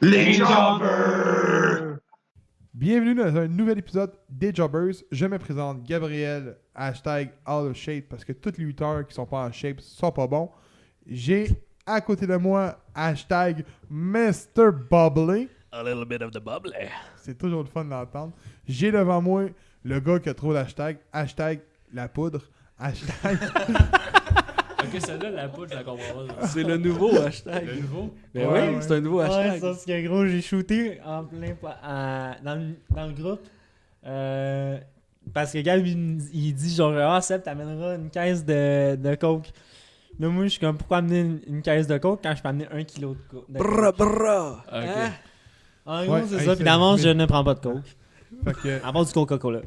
Les Jobbers! Bienvenue dans un nouvel épisode des Jobbers. Je me présente Gabriel, hashtag out of shape, parce que tous les lutteurs qui sont pas en shape sont pas bons. J'ai à côté de moi, hashtag Mr. Bubbly. A little bit of the bubbly. C'est toujours le fun d'entendre. J'ai devant moi le gars qui a trop d'hashtag, hashtag la poudre, hashtag... Ok, celle-là, la poudre, je la comprends pas. C'est le nouveau hashtag. Le nouveau? Ben Ouais, oui, ouais. c'est un nouveau Ouais, hashtag. sauf que gros, j'ai shooté en plein dans le groupe. Parce que Gab, il dit genre, ah, Seb, t'amèneras une caisse de coke. Là, moi, je suis comme, pourquoi amener une caisse de coke quand je peux amener 1 kilo de coke? Bra, bra. Ok. Hein? En gros, Ouais, c'est hey, ça. c'est- Puis d'avance, mais- je ne prends pas de coke. Fait que... À part du Coca-Cola.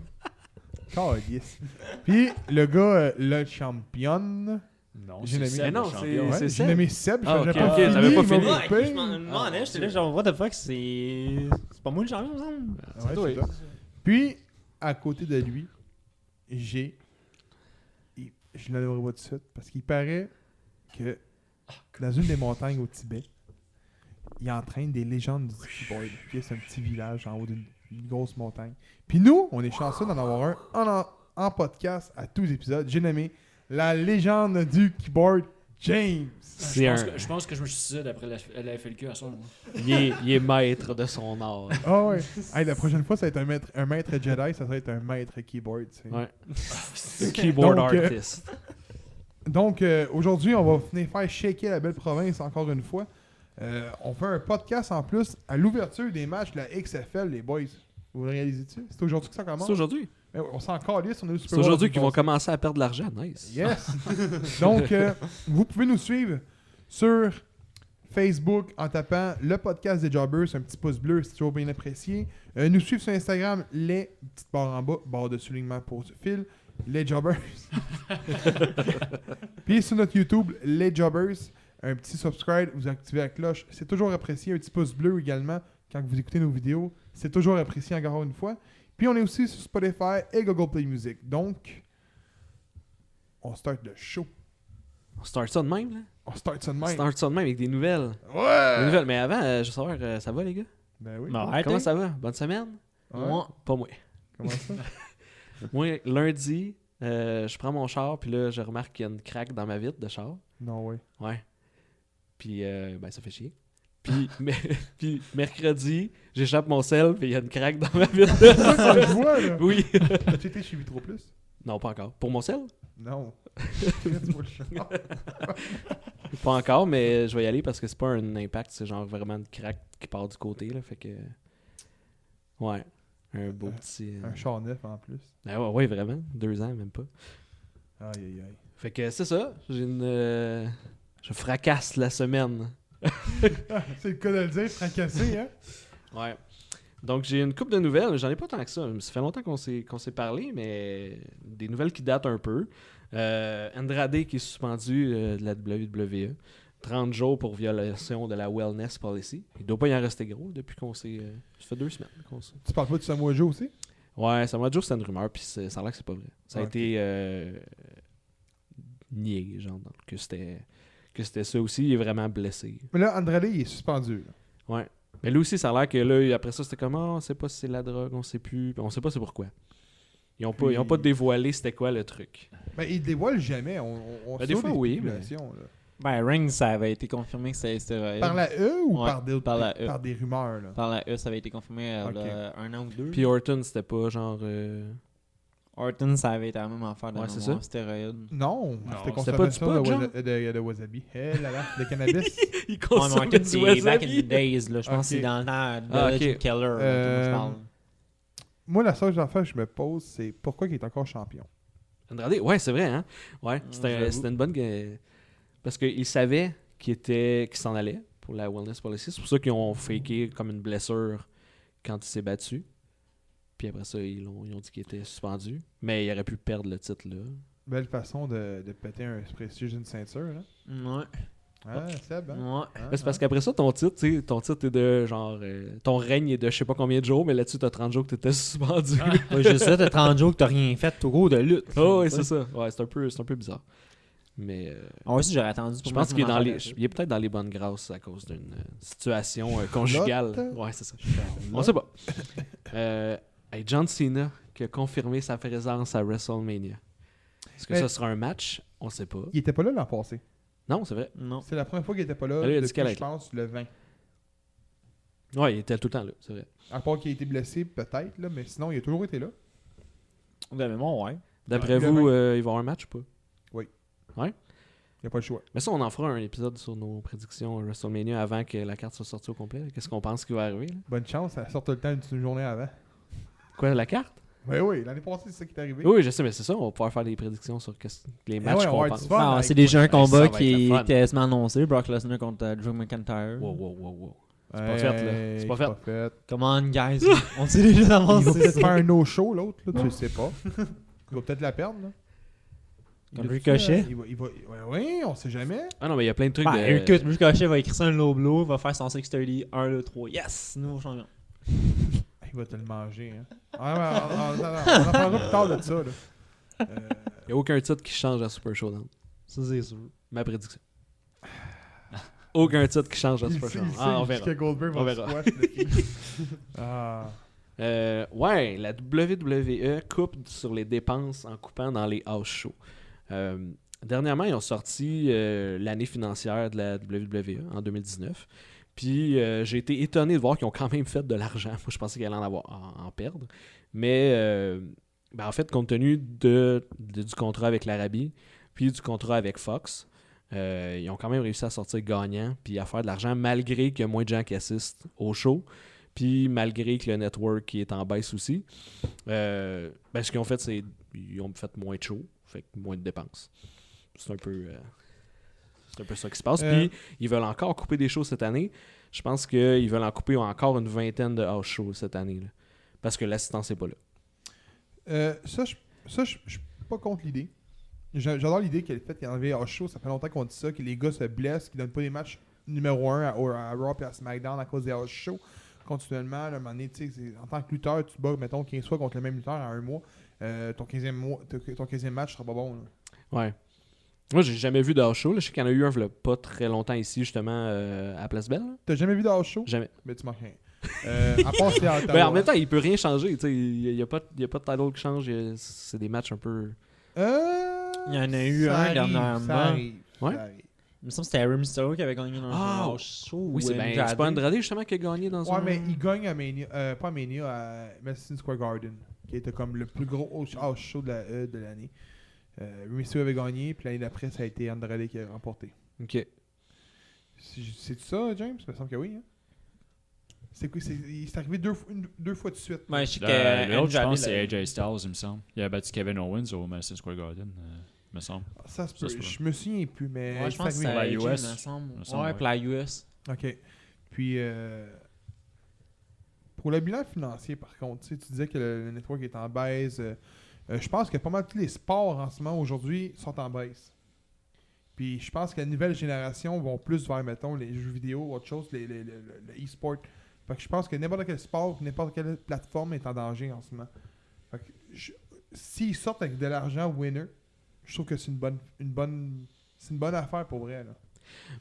Calisse. Puis le gars, le champion... Non, J'ai c'est nommé- Seb, non, le c'est- champion. Ouais, c'est j'ai Seb. nommé Seb, Ah, j'avais ok, pas ok, fini, t'avais pas il m'a fini. coupé. Ouais, je me demandais, j'étais là, genre, what the fuck, c'est pas moi le champion, ça? Ouais, toi. c'est ça. Puis, à côté de lui, je le nommerai pas tout de suite, parce qu'il paraît que dans une des montagnes au Tibet, il entraîne des légendes du keyboard. Puis c'est un petit village en haut d'une grosse montagne. Puis nous, on est chanceux d'en avoir un en podcast à tous les épisodes. J'ai nommé la légende du keyboard, James. C'est un... Je pense que je me suis suicidé après la FLQ à son. il est maître de son art. Ah ouais. Hey, la prochaine fois, ça va être un maître Jedi, ça va être un maître keyboard. tu sais. Ouais. Le keyboard Donc, artist. Donc, aujourd'hui, on va venir faire shaker la belle province encore une fois. On fait un podcast en plus à l'ouverture des matchs de la XFL, les boys. Vous le réalisez-tu? C'est aujourd'hui que ça commence? C'est aujourd'hui. On s'en calisse, on est au Super C'est Bowl aujourd'hui la qu'ils vont semaine commencer à perdre de l'argent. Nice. passée. Yes! Donc, vous pouvez nous suivre sur Facebook en tapant le podcast des Jobbers, un petit pouce bleu, c'est toujours bien apprécié. Nous suivre sur Instagram, les petites barres en bas, barre de soulignement pour ce fil, les Jobbers. Puis sur notre YouTube, les Jobbers, un petit subscribe, vous activez la cloche, c'est toujours apprécié. Un petit pouce bleu également quand vous écoutez nos vidéos, c'est toujours apprécié encore une fois. Puis on est aussi sur Spotify et Google Play Music. Donc, on start le show. On start ça de même, là. On start ça de On même. start ça de même avec des nouvelles. Ouais! Des nouvelles. Mais avant, je veux savoir, ça va, les gars? Ben oui. Non, toi? arrête. Comment ça va? Bonne semaine? Ouais. Moi, Pas moi. Comment ça? Moi, lundi, je prends mon char, puis là, je remarque qu'il y a une craque dans ma vitre de char. Non, ouais. Ouais. Puis, ben, ça fait chier. Puis, puis mercredi, j'échappe mon sel, puis il y a une craque dans ma vitre. C'est ça que je vois, là. Oui. As-tu été chez Vitro Plus? Non, pas encore. Pour mon sel? Non. Tu vois le char. Pas encore, mais je vais y aller parce que c'est pas un impact, c'est genre vraiment une craque qui part du côté, là. Fait que. Ouais. Un beau petit. Un char neuf en plus. Ah ouais, vraiment. 2 ans, même pas. Aïe, aïe, aïe. Fait que c'est ça. J'ai une. Je fracasse la semaine. C'est le cas de le dire, fracassé, hein? Ouais. Donc, j'ai une couple de nouvelles. J'en ai pas tant que ça. Ça fait longtemps qu'on s'est parlé, mais des nouvelles qui datent un peu. Andrade qui est suspendu de la WWE. 30 jours pour violation de la Wellness Policy. Il doit pas y en rester gros depuis qu'on s'est... ça fait 2 semaines qu'on s'est... Tu parles pas de Samoa Joe aussi? Ouais, Samoa Joe, c'était une rumeur, puis ça a l'air que c'est pas vrai. Ça a Ok. été nié, genre, que c'était ça aussi. Il est vraiment blessé. Mais là, Andrade, il est suspendu. Là. Ouais. Mais lui aussi, ça a l'air que là, après ça, c'était comme, on sait pas si c'est la drogue, on sait plus, puis on sait pas c'est pourquoi. Ils ont pas dévoilé c'était quoi le truc. Ben, il dévoile jamais. On Ben, des sort fois, oui, mais- spéculations, là. ben, Ring, ça avait été confirmé que c'était stéroïde. Par la E ou Ouais, par la E. par des rumeurs, là? Par la E, ça avait été confirmé Ok. un an ou 2. Puis Orton, c'était pas genre... Orton, ça avait été la même affaire de Ouais, c'est mémoire, ça. stéroïde. Non, c'était c'était pas du consommation pot, genre? de wasabi. Eh là là, de cannabis. il Ouais, mais consomme Orton, du c'est back in wasabi. the days, là. Je pense que Ok. c'est dans le temps de Ah, Legend ok. Keller, là, que je parle. Moi, la seule affaire que je me pose, c'est pourquoi il est encore champion? Andrade, ouais, c'est vrai, hein? Ouais, j'avoue. c'était une bonne... Parce qu'il savait qu'il s'en allait pour la Wellness Policy. C'est pour ça qu'ils ont faké comme une blessure quand il s'est battu. Puis après ça, ils ont dit qu'il était suspendu. Mais il aurait pu perdre le titre, là. Belle façon de péter un prestige d'une ceinture, hein? Ouais. Ah, Seb, hein? Ouais. Hein, Mais c'est parce hein? qu'après ça, ton titre est de genre. Ton règne est de je sais pas combien de jours, mais là-dessus, t'as 30 jours que t'étais suspendu. Ouais, juste ça, t'as 30 jours que t'as rien fait tout gros de lutte. Oh, ouais, c'est ça. Ouais, c'est un peu bizarre. Mais Ah ouais, si j'aurais attendu pour je pense mettre qu'il est, mon dans affaire les, là-dessus. il est peut-être dans les bonnes grâces à cause d'une situation conjugale. Lotte? Ouais, c'est ça. On sait pas. Hey, John Cena qui a confirmé sa présence à WrestleMania. Est-ce que Mais- ça sera un match? On sait pas. Il était pas là l'an passé. Non, c'est vrai. Non. C'est la première fois qu'il était pas là Elle a dit depuis, qu'elle je était. pense, le 20. Ouais, il était tout le temps là, c'est vrai. À part qu'il a été blessé, peut-être, là, mais sinon, il a toujours été là. De mémoire, ouais. D'après le vous, 20. il va y avoir un match ou pas? Il n'y a pas le choix. Mais ça, on en fera un épisode sur nos prédictions à WrestleMania avant que la carte soit sortie au complet. Qu'est-ce qu'on pense qui va arriver? Là? Bonne chance, ça sort tout le temps une journée avant. Quoi, la carte? Oui, l'année passée, c'est ça qui est arrivé. Oui, je sais, mais c'est ça. On va pouvoir faire des prédictions sur les matchs ouais, on qu'on va pense. être fun. Ah, avec- c'est déjà un ça combat va être qui le fun. était quasiment annoncé. Brock Lesnar contre Drew McIntyre. Wow. C'est Hey, pas fait, là. C'est pas fait. fait. Come on, guys. On sait déjà Il d'avance. va c'est peut-être ça. faire un no-show, l'autre, là, tu le sais pas. Il va peut-être la perdre, là. Contre Il a- Ricochet? il va... Oui, on sait jamais. Ah non, mais il y a plein de trucs Ben, de... écoute, Ricochet va écrire ça un low blow, va faire son 630, 1, 2, 3. Yes! Nouveau champion. Il va te le manger, hein. On en parlera plus tard de ça, là. Il n'y a aucun titre qui change à Super Showdown. Ça, c'est sûr. Ma prédiction. Aucun titre qui change à Il Super sait, Showdown. il sait Ah, on verra. que Goldberg On va verra. squash le film. Ah. Ouais, la WWE coupe sur les dépenses en coupant dans les house shows. Dernièrement, ils ont sorti l'année financière de la WWE en 2019. Puis j'ai été étonné de voir qu'ils ont quand même fait de l'argent. Moi, je pensais qu'ils allaient en perdre. Mais ben, en fait, compte tenu du contrat avec l'Arabie, puis du contrat avec Fox, ils ont quand même réussi à sortir gagnant puis à faire de l'argent malgré qu'il y a moins de gens qui assistent au show. Puis malgré que le network qui est en baisse aussi, ben, ce qu'ils ont fait, c'est qu'ils ont fait moins de shows, fait que moins de dépenses. C'est un peu ça qui se passe. Puis ils veulent encore couper des shows cette année. Je pense qu'ils veulent en couper encore une vingtaine de house shows cette année. Là, parce que l'assistance n'est pas là. Ça, je suis pas contre l'idée. J'adore l'idée qu'elle fait qu'il y en avait à show. Ça fait longtemps qu'on dit ça, que les gars se blessent, qu'ils donnent pas des matchs numéro 1 à Raw et à SmackDown à cause des house shows. Continuellement, à un moment donné, en tant que lutteur, tu te bats, mettons, 15 fois contre le même lutteur en un mois. Ton 15e match sera pas bon. Là. Ouais. Moi, j'ai jamais vu de house show. Là. Je sais qu'il y en a eu un il y a pas très longtemps ici, justement, à Place Belle. Là. T'as jamais vu de house show? Jamais. Mais tu manques rien. À part c'est à Ottawa. Ben, en même temps, il peut rien changer. Il n'y a pas de title qui change. C'est des matchs un peu... Il y en a eu un dernièrement. Ça arrive. Ouais. Ça arrive. Il me semble que c'était Rey Mysterio qui avait gagné dans Ah, un show. Oui, c'est pas Andrade justement qui a gagné dans Ouais, un... mais il gagne à Mania, pas à Mania, à Madison Square Garden, qui était comme le plus gros house show de l'année. Mysterio avait gagné, puis l'année d'après, ça a été Andrade qui a remporté. Ok. C'est ça, James? Il me semble que oui. Hein? C'est quoi? C'est arrivé deux fois de suite. Ouais, je sais L'autre, je Andrade, pense, c'est là- AJ Styles, il me semble. Il a battu Kevin Owens au Madison Square Garden, il me semble. Ça se peut. Ça se peut. Je me souviens plus, mais Ouais, je pense que c'est c'est arrivé. la AJ, US. il me semble. me semble, Ouais, ouais. pour la US. OK. Puis, pour le bilan financier, par contre, tu disais que le network est en baisse. Je pense que pas mal tous les sports en ce moment, aujourd'hui, sont en baisse. Puis, je pense que la nouvelle génération vont plus vers, mettons, les jeux vidéo, autre chose, le e-sport. Fait que je pense que n'importe quel sport, n'importe quelle plateforme est en danger en ce moment. Fait que s'ils sortent avec de l'argent winner, je trouve que c'est une bonne affaire pour vrai, là.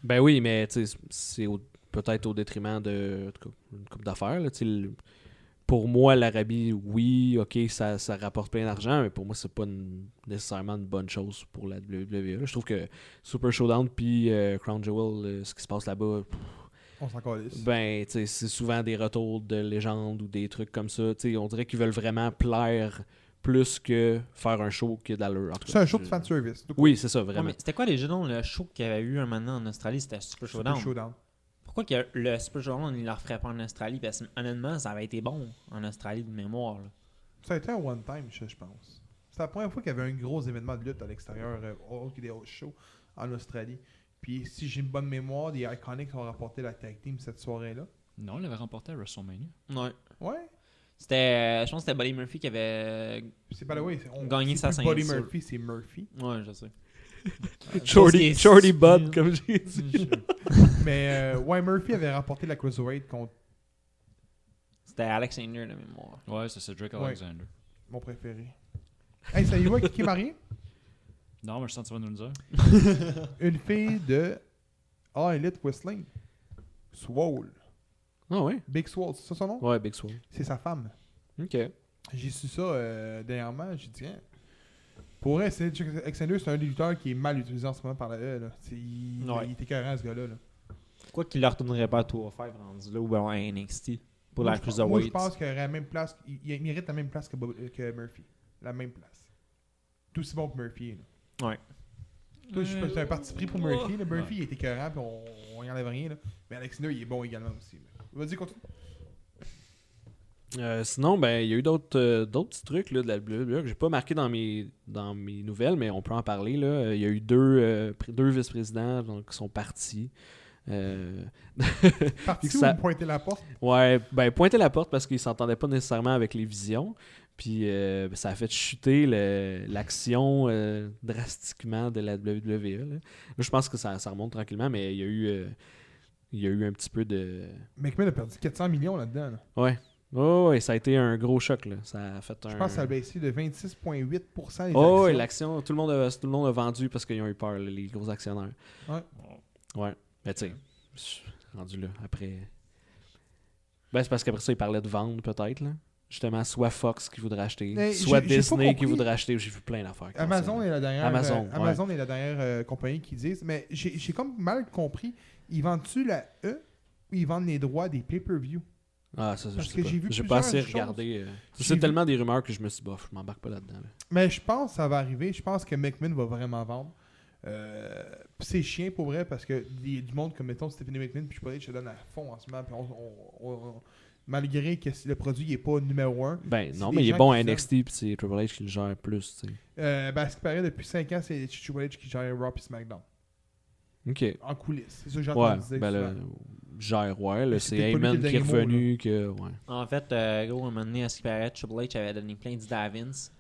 Ben oui, mais tu sais, c'est peut-être au détriment de en tout cas, une couple d'affaires. Là, pour moi, l'Arabie, oui, ok, ça rapporte plein d'argent, mais pour moi, c'est pas nécessairement une bonne chose pour la WWE. Là. Je trouve que Super Showdown puis Crown Jewel, ce qui se passe là-bas, On s'en calisse. ben, tu sais, c'est souvent des retours de légendes ou des trucs comme ça. Tu sais, on dirait qu'ils veulent vraiment plaire plus que faire un show qui est d'allure. En tout cas, C'est un show de fanservice. Oui, c'est ça, Ouais, vraiment. mais c'était quoi les jeux dont le show qu'il y avait eu un moment en Australie, c'était Super Showdown. Super Showdown. Pourquoi que le Super Showdown, il ne le referait pas en Australie? Parce que honnêtement, ça avait été bon en Australie de mémoire. Là. Ça a été un one-time, je pense. C'est la première fois qu'il y avait un gros événement de lutte à l'extérieur, des autres shows en Australie. Puis si j'ai une bonne mémoire, les Iconics ont rapporté la tag team cette soirée-là. Non, il l'avait remporté à WrestleMania. Ouais. Ouais. C'était, je pense que c'était Buddy Murphy qui avait. C'est pas le way. Gagné sa c'est plus Buddy ceinture. Murphy, c'est Murphy. Ouais, je sais. Shorty Bud, comme j'ai dit. Mais ouais, Murphy avait remporté la Cruiserweight contre C'était Alexander de mémoire. Ouais, c'est Cedric Ouais. Alexander. mon préféré. Hey, ça y va, qui est marié? Non, mais je sens que tu vas nous le dire. Une fille de All Elite Wrestling. Swole. Ah ouais? Big Swole, c'est ça son nom? Ouais, Big Swole. C'est sa femme. Ok. J'ai su ça dernièrement. J'ai dit, hein, pour vrai, Alexander, c'est un des lutteurs qui est mal utilisé en ce moment par la E. Là. Il était écœurant, ce gars-là. Là. Pourquoi qu'il ne retournerait pas à 205 rendu là ou bien à NXT pour Moi, la je Cruiserweight? pense qu'il aurait la même place. Il mérite la même place que Murphy. La même place. Tout aussi bon que Murphy. Là. Ouais. Toi, je sais pas, c'est un parti pris pour Murphy. Là. Murphy, il était écœurant, puis on y enlève rien. Là. Mais Alexander, il est bon également aussi. Là. Vas-y, continue. Sinon, ben, il y a eu d'autres petits trucs là, de la WWE que j'ai pas marqué dans mes nouvelles, mais on peut en parler. Là. Il y a eu deux vice-présidents donc, qui sont partis. Parti ça- ou me pointer la porte? Ouais, ben, pointer la porte parce qu'ils ne s'entendaient pas nécessairement avec les visions. Puis ça a fait chuter l'action drastiquement de la WWE. Là. Là, je pense que ça remonte tranquillement, mais il y a eu un petit peu de... McMahon a perdu 400 millions là-dedans. Là. Ouais. Oh, ouais, ça a été un gros choc. Là. Ça a fait un... Je pense que ça a baissé de 26,8% les actions. Oh, ouais, l'action, tout le monde a vendu parce qu'ils ont eu peur, là, les gros actionnaires. Ouais. Ouais. Mais tu sais, je suis rendu là, après... Ben, c'est parce qu'après ça, ils parlaient de vendre, peut-être, là. Justement, soit Fox qui voudrait acheter, Mais soit j'ai pas Disney qui compris. voudrait acheter. J'ai vu plein d'affaires. comme Amazon ça. est la dernière, Amazon, est la dernière compagnie qui disent. Mais j'ai comme mal compris. Ils vendent-tu la E ou ils vendent les droits des pay-per-view? Ah, ça, Parce je que sais j'ai pas. vu J'ai pas assez plusieurs choses. regardé. J'ai C'est vu- tellement des rumeurs que je me suis dit, bof, je m'embarque pas là-dedans. là. Mais je pense que ça va arriver. Je pense que McMahon va vraiment vendre. Puis c'est chiant pour vrai parce que il y a du monde comme mettons Stephanie McMahon puis je te donne à fond en ce moment. Puis malgré que le produit n'est pas numéro 1. Ben C'est non, des mais il est gens bon qui à NXT puis c'est Triple H qui le gère plus, tu sais. Ben, ce qui paraît depuis 5 ans, c'est Triple H qui gère Raw et SmackDown. Ok. En coulisses. C'est ça que j'ai Ouais, entendu dire. ben là, souvent. gère, ouais. Là, Mais c'est c'était pas lui Heyman qui a qui est le dernier mot, revenu, que, ouais. En fait, gros, à un moment donné, à ce qui paraît, Triple H avait donné plein d'idées à Vince.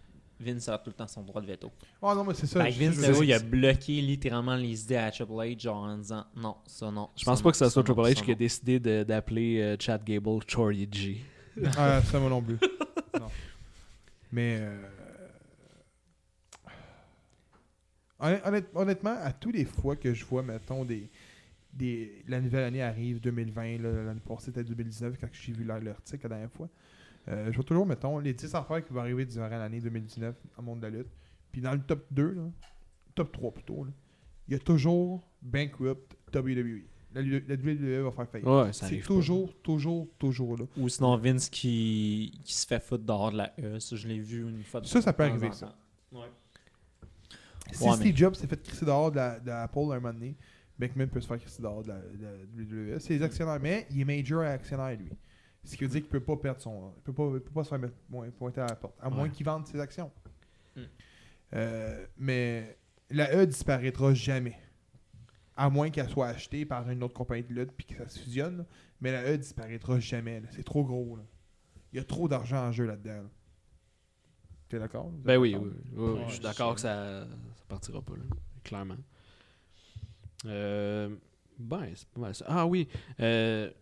Vince a tout le temps son droit de veto. Ah non, mais c'est ça. Fait que je- Vince, je- là, je- il a bloqué littéralement les idées à Triple H, genre en disant non, ça non. Je pense ça pas non, que ça soit non, Triple H ça qui a non. décidé d'appeler Chad Gable Chordy G. Ah, ça moi non plus. Non. Mais honnêtement, à tous les fois que je vois, mettons, la nouvelle année arrive, 2020, là, l'année passée, c'était 2019, quand j'ai vu l'article la dernière fois, je vois toujours, mettons, les 10 affaires qui vont arriver durant l'année 2019 dans le monde de la lutte. Puis dans le top 2, là, top 3 plutôt, là, il y a toujours Bankrupt WWE. La WWE va faire faillite. Ouais, ça C'est arrive toujours là. Ou sinon Vince qui se fait foutre dehors de la E. Ça, je l'ai vu une fois. Ça peut de temps arriver, en ça. temps. Ouais. Si Ouais, Steve Jobs s'est fait crisser dehors de Apple un moment donné, McMahon peut se faire crisser dehors de la WWE. C'est les actionnaires, mais il est major actionnaire, lui. Ce qui veut dire qu'il peut pas perdre son... Il peut pas se faire pointer à la porte, à moins Ouais. qu'il vende ses actions. Hmm. Mais la E disparaîtra jamais. À moins qu'elle soit achetée par une autre compagnie de lutte puis que ça se fusionne. Là. Mais la E disparaîtra jamais. Là. C'est trop gros. Là. Il y a trop d'argent en jeu là-dedans. Là. T'es d'accord? Vous êtes Ben oui, d'accord? oui, je suis d'accord que ça partira pas, là, clairement. Ben, c'est pas mal ça. Ah oui,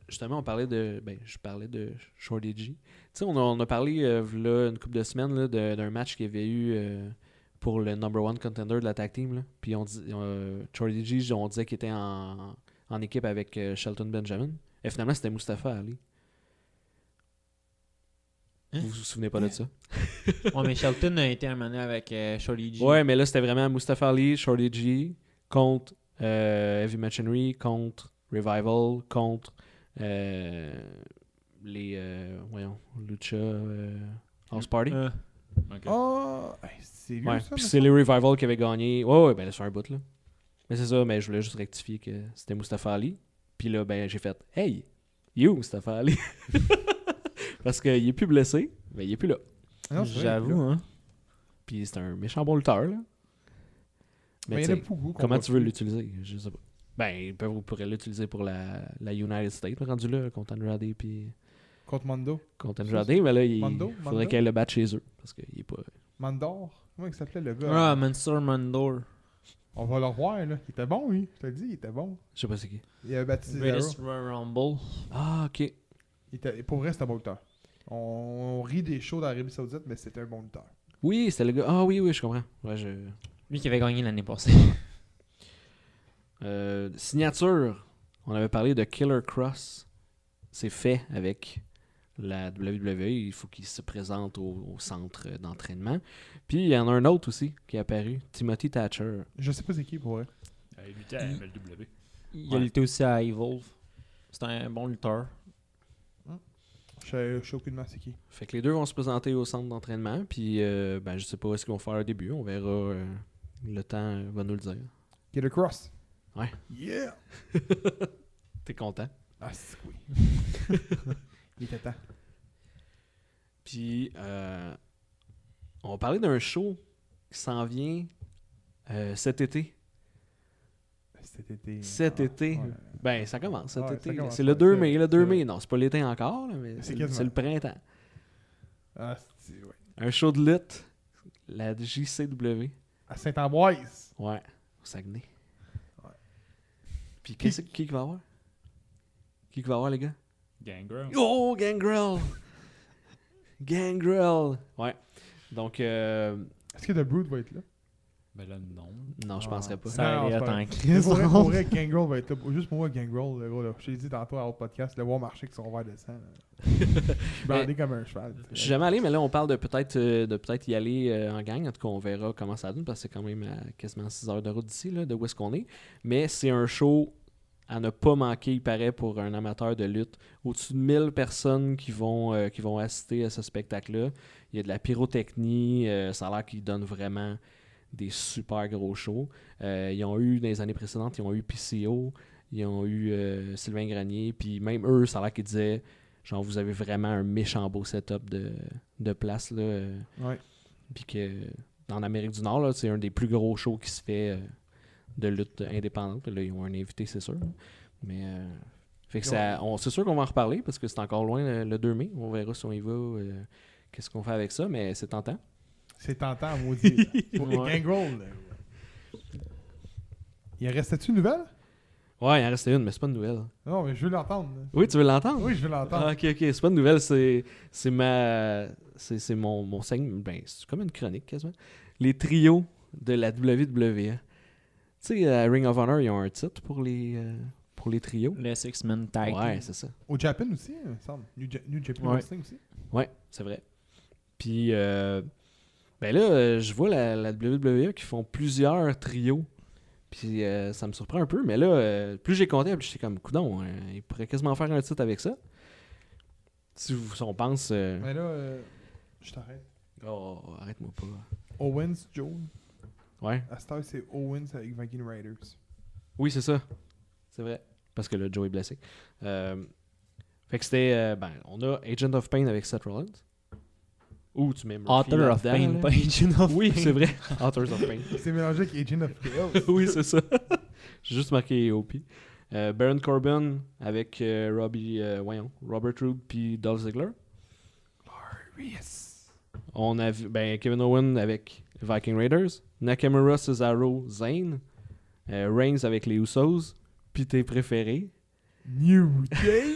justement, je parlais de Shorty G. Tu sais, on a parlé, là, une couple de semaines, là, d'un match qu'il y avait eu pour le number one contender de la tag team, là. Puis Shorty G, on disait qu'il était en équipe avec Shelton Benjamin. Et finalement, c'était Mustafa Ali. Hein? Vous vous souvenez pas de ça? Ouais, mais Shelton a été amené avec Shorty G. Ouais, mais là, c'était vraiment Mustafa Ali, Shorty G, contre Heavy Machinery, contre Revival, contre les Lucha House Party. Ok. Ah, hey, c'est vieux Ouais, ça. puis mais c'est les Revival qui avaient gagné. Ouais, ben là, c'est un bout, là. Mais c'est ça, mais je voulais juste rectifier que c'était Mustafa Ali. Puis là, ben, j'ai fait « Hey, you, Mustafa Ali! » Parce qu'il est plus blessé, mais il est plus là. Non, c'est vrai, J'avoue, là. hein. Puis c'est un méchant bon lutteur, là. Mais il y en tu a sais, beaucoup. qu'on comment voit tu veux plus. l'utiliser? Je sais pas. Ben, vous pourrez l'utiliser pour la United States, rendu là, contre Andrade puis Contre Mando. contre Andrade, mais là, il Mando? faudrait qu'elle le batte chez eux, parce qu'il est pas... Mandor. Comment il s'appelait le gars? Ah, Mansour Mandor. On va le revoir, là. Il était bon, lui. Je te le dis, il était bon. Je sais pas c'est qui. Il avait battu Cesaro. Greatest Royal Rumble. Ah, ok. Pour vrai, c'était un bon lutteur. On rit des shows d'Arabie Saoudite, mais c'était un bon lutteur. Oui, c'était le gars... Ah oui, je comprends. Ouais, Lui qui avait gagné l'année passée. Signature, on avait parlé de Killer Cross. C'est fait avec la WWE. Il faut qu'il se présente au centre d'entraînement. Puis il y en a un autre aussi qui est apparu, Timothy Thatcher. Je sais pas c'est qui pour vrai. Il luttait à MLW. Il a lutté aussi à Evolve. C'est un bon lutteur. Je sais aucunement c'est qui. Fait que les deux vont se présenter au centre d'entraînement. Puis je sais pas ce qu'ils vont faire au début. On verra. Le temps va nous le dire. Killer Cross. Ouais. Yeah! T'es content? Ah, c'est oui. Il était temps. Puis, on va parler d'un show qui s'en vient cet été. Cet été. Ouais. Ben, ça commence cet Ouais, été. ça commence, C'est le ouais, 2 c'est- mai. Le c'est 2 vrai. mai, non, c'est pas l'été encore, là, mais C'est c'est quasiment. le printemps. Ah, c'est ouais. Un show de lutte, la JCW. À Saint-Ambroise. Ouais, au Saguenay. Ouais. Puis, qui va avoir? Qui va avoir, les gars? Gangrel. Oh, Gangrel! Gangrel! Ouais. Donc, Est-ce que The Brood va être là? Ben là, non. non, je Ah. penserais pas. Non, Ça c'est allait pas tant vrai. que Mais pour vrai, Gangrel va être là. Juste pour moi, Gangrel, le gros, là, je t'ai dit tantôt à l'autre podcast, le voir marcher avec son verre de sang. là. Je suis bandé comme un cheval. Je suis jamais allé, mais là, on parle de peut-être y aller en gang. En tout cas, on verra comment ça donne, parce que c'est quand même à quasiment 6 heures de route d'ici, là, de où est-ce qu'on est. Mais c'est un show à ne pas manquer, il paraît, pour un amateur de lutte. Au-dessus de 1000 personnes qui vont assister à ce spectacle-là. Il y a de la pyrotechnie. Ça a l'air qu'ils donnent vraiment des super gros shows. Ils ont eu, dans les années précédentes, ils ont eu PCO, ils ont eu Sylvain Grenier, puis même eux, ça a l'air qu'ils disaient, genre, vous avez vraiment un méchant beau setup de place, là. Ouais. Puis que, en Amérique du Nord, là, c'est un des plus gros shows qui se fait de lutte indépendante. Là, ils ont un invité, c'est sûr. Là. Mais, fait que c'est sûr qu'on va en reparler, parce que c'est encore loin le 2 mai. On verra si on y va, qu'est-ce qu'on fait avec ça, mais c'est tentant. C'est tentant, maudit. Pour les Ouais. Gangrel. Là. Il en restait-tu une nouvelle? Ouais, il en restait une, mais c'est pas une nouvelle. Non, mais je veux l'entendre. là. Oui, tu veux l'entendre? Oui, je veux l'entendre. Ah, ok, c'est pas une nouvelle, c'est mon segment, ben, c'est comme une chronique quasiment. Les trios de la WWE. Tu sais, à Ring of Honor, ils ont un titre pour les trios. Le Six-Man Tag. Ouais, Team. c'est ça. Au Japan aussi, il me semble. New Japan Ouais. Wrestling aussi. Ouais, c'est vrai. Puis, ben là, je vois la WWE qui font plusieurs trios. Puis, ça me surprend un peu. Mais là, plus j'ai compté, plus j'étais comme, coudonc, ils pourraient quasiment faire un titre avec ça. Si on pense... Mais là, je t'arrête. Oh, arrête-moi pas. Owens, Joe. Ouais. À cette heure, c'est Owens avec Viking Raiders. Oui, c'est ça. C'est vrai. Parce que le Joe est blessé. Fait que c'était... on a Agent of Pain avec Seth Rollins. Ou tu mets Murphy Author of là-dedans, Pain, là. pas Agent of Oui, Pain. c'est vrai. Authors of Pain. C'est mélangé avec Agent of Chaos. Oui, c'est ça. J'ai juste marqué AOP. Baron Corbin avec Robert Roode puis Dolph Ziggler. Yes. On a vu Kevin Owens avec Viking Raiders. Nakamura, Cesaro, Zayn. Reigns avec les Usos. Puis tes préférés. New Day.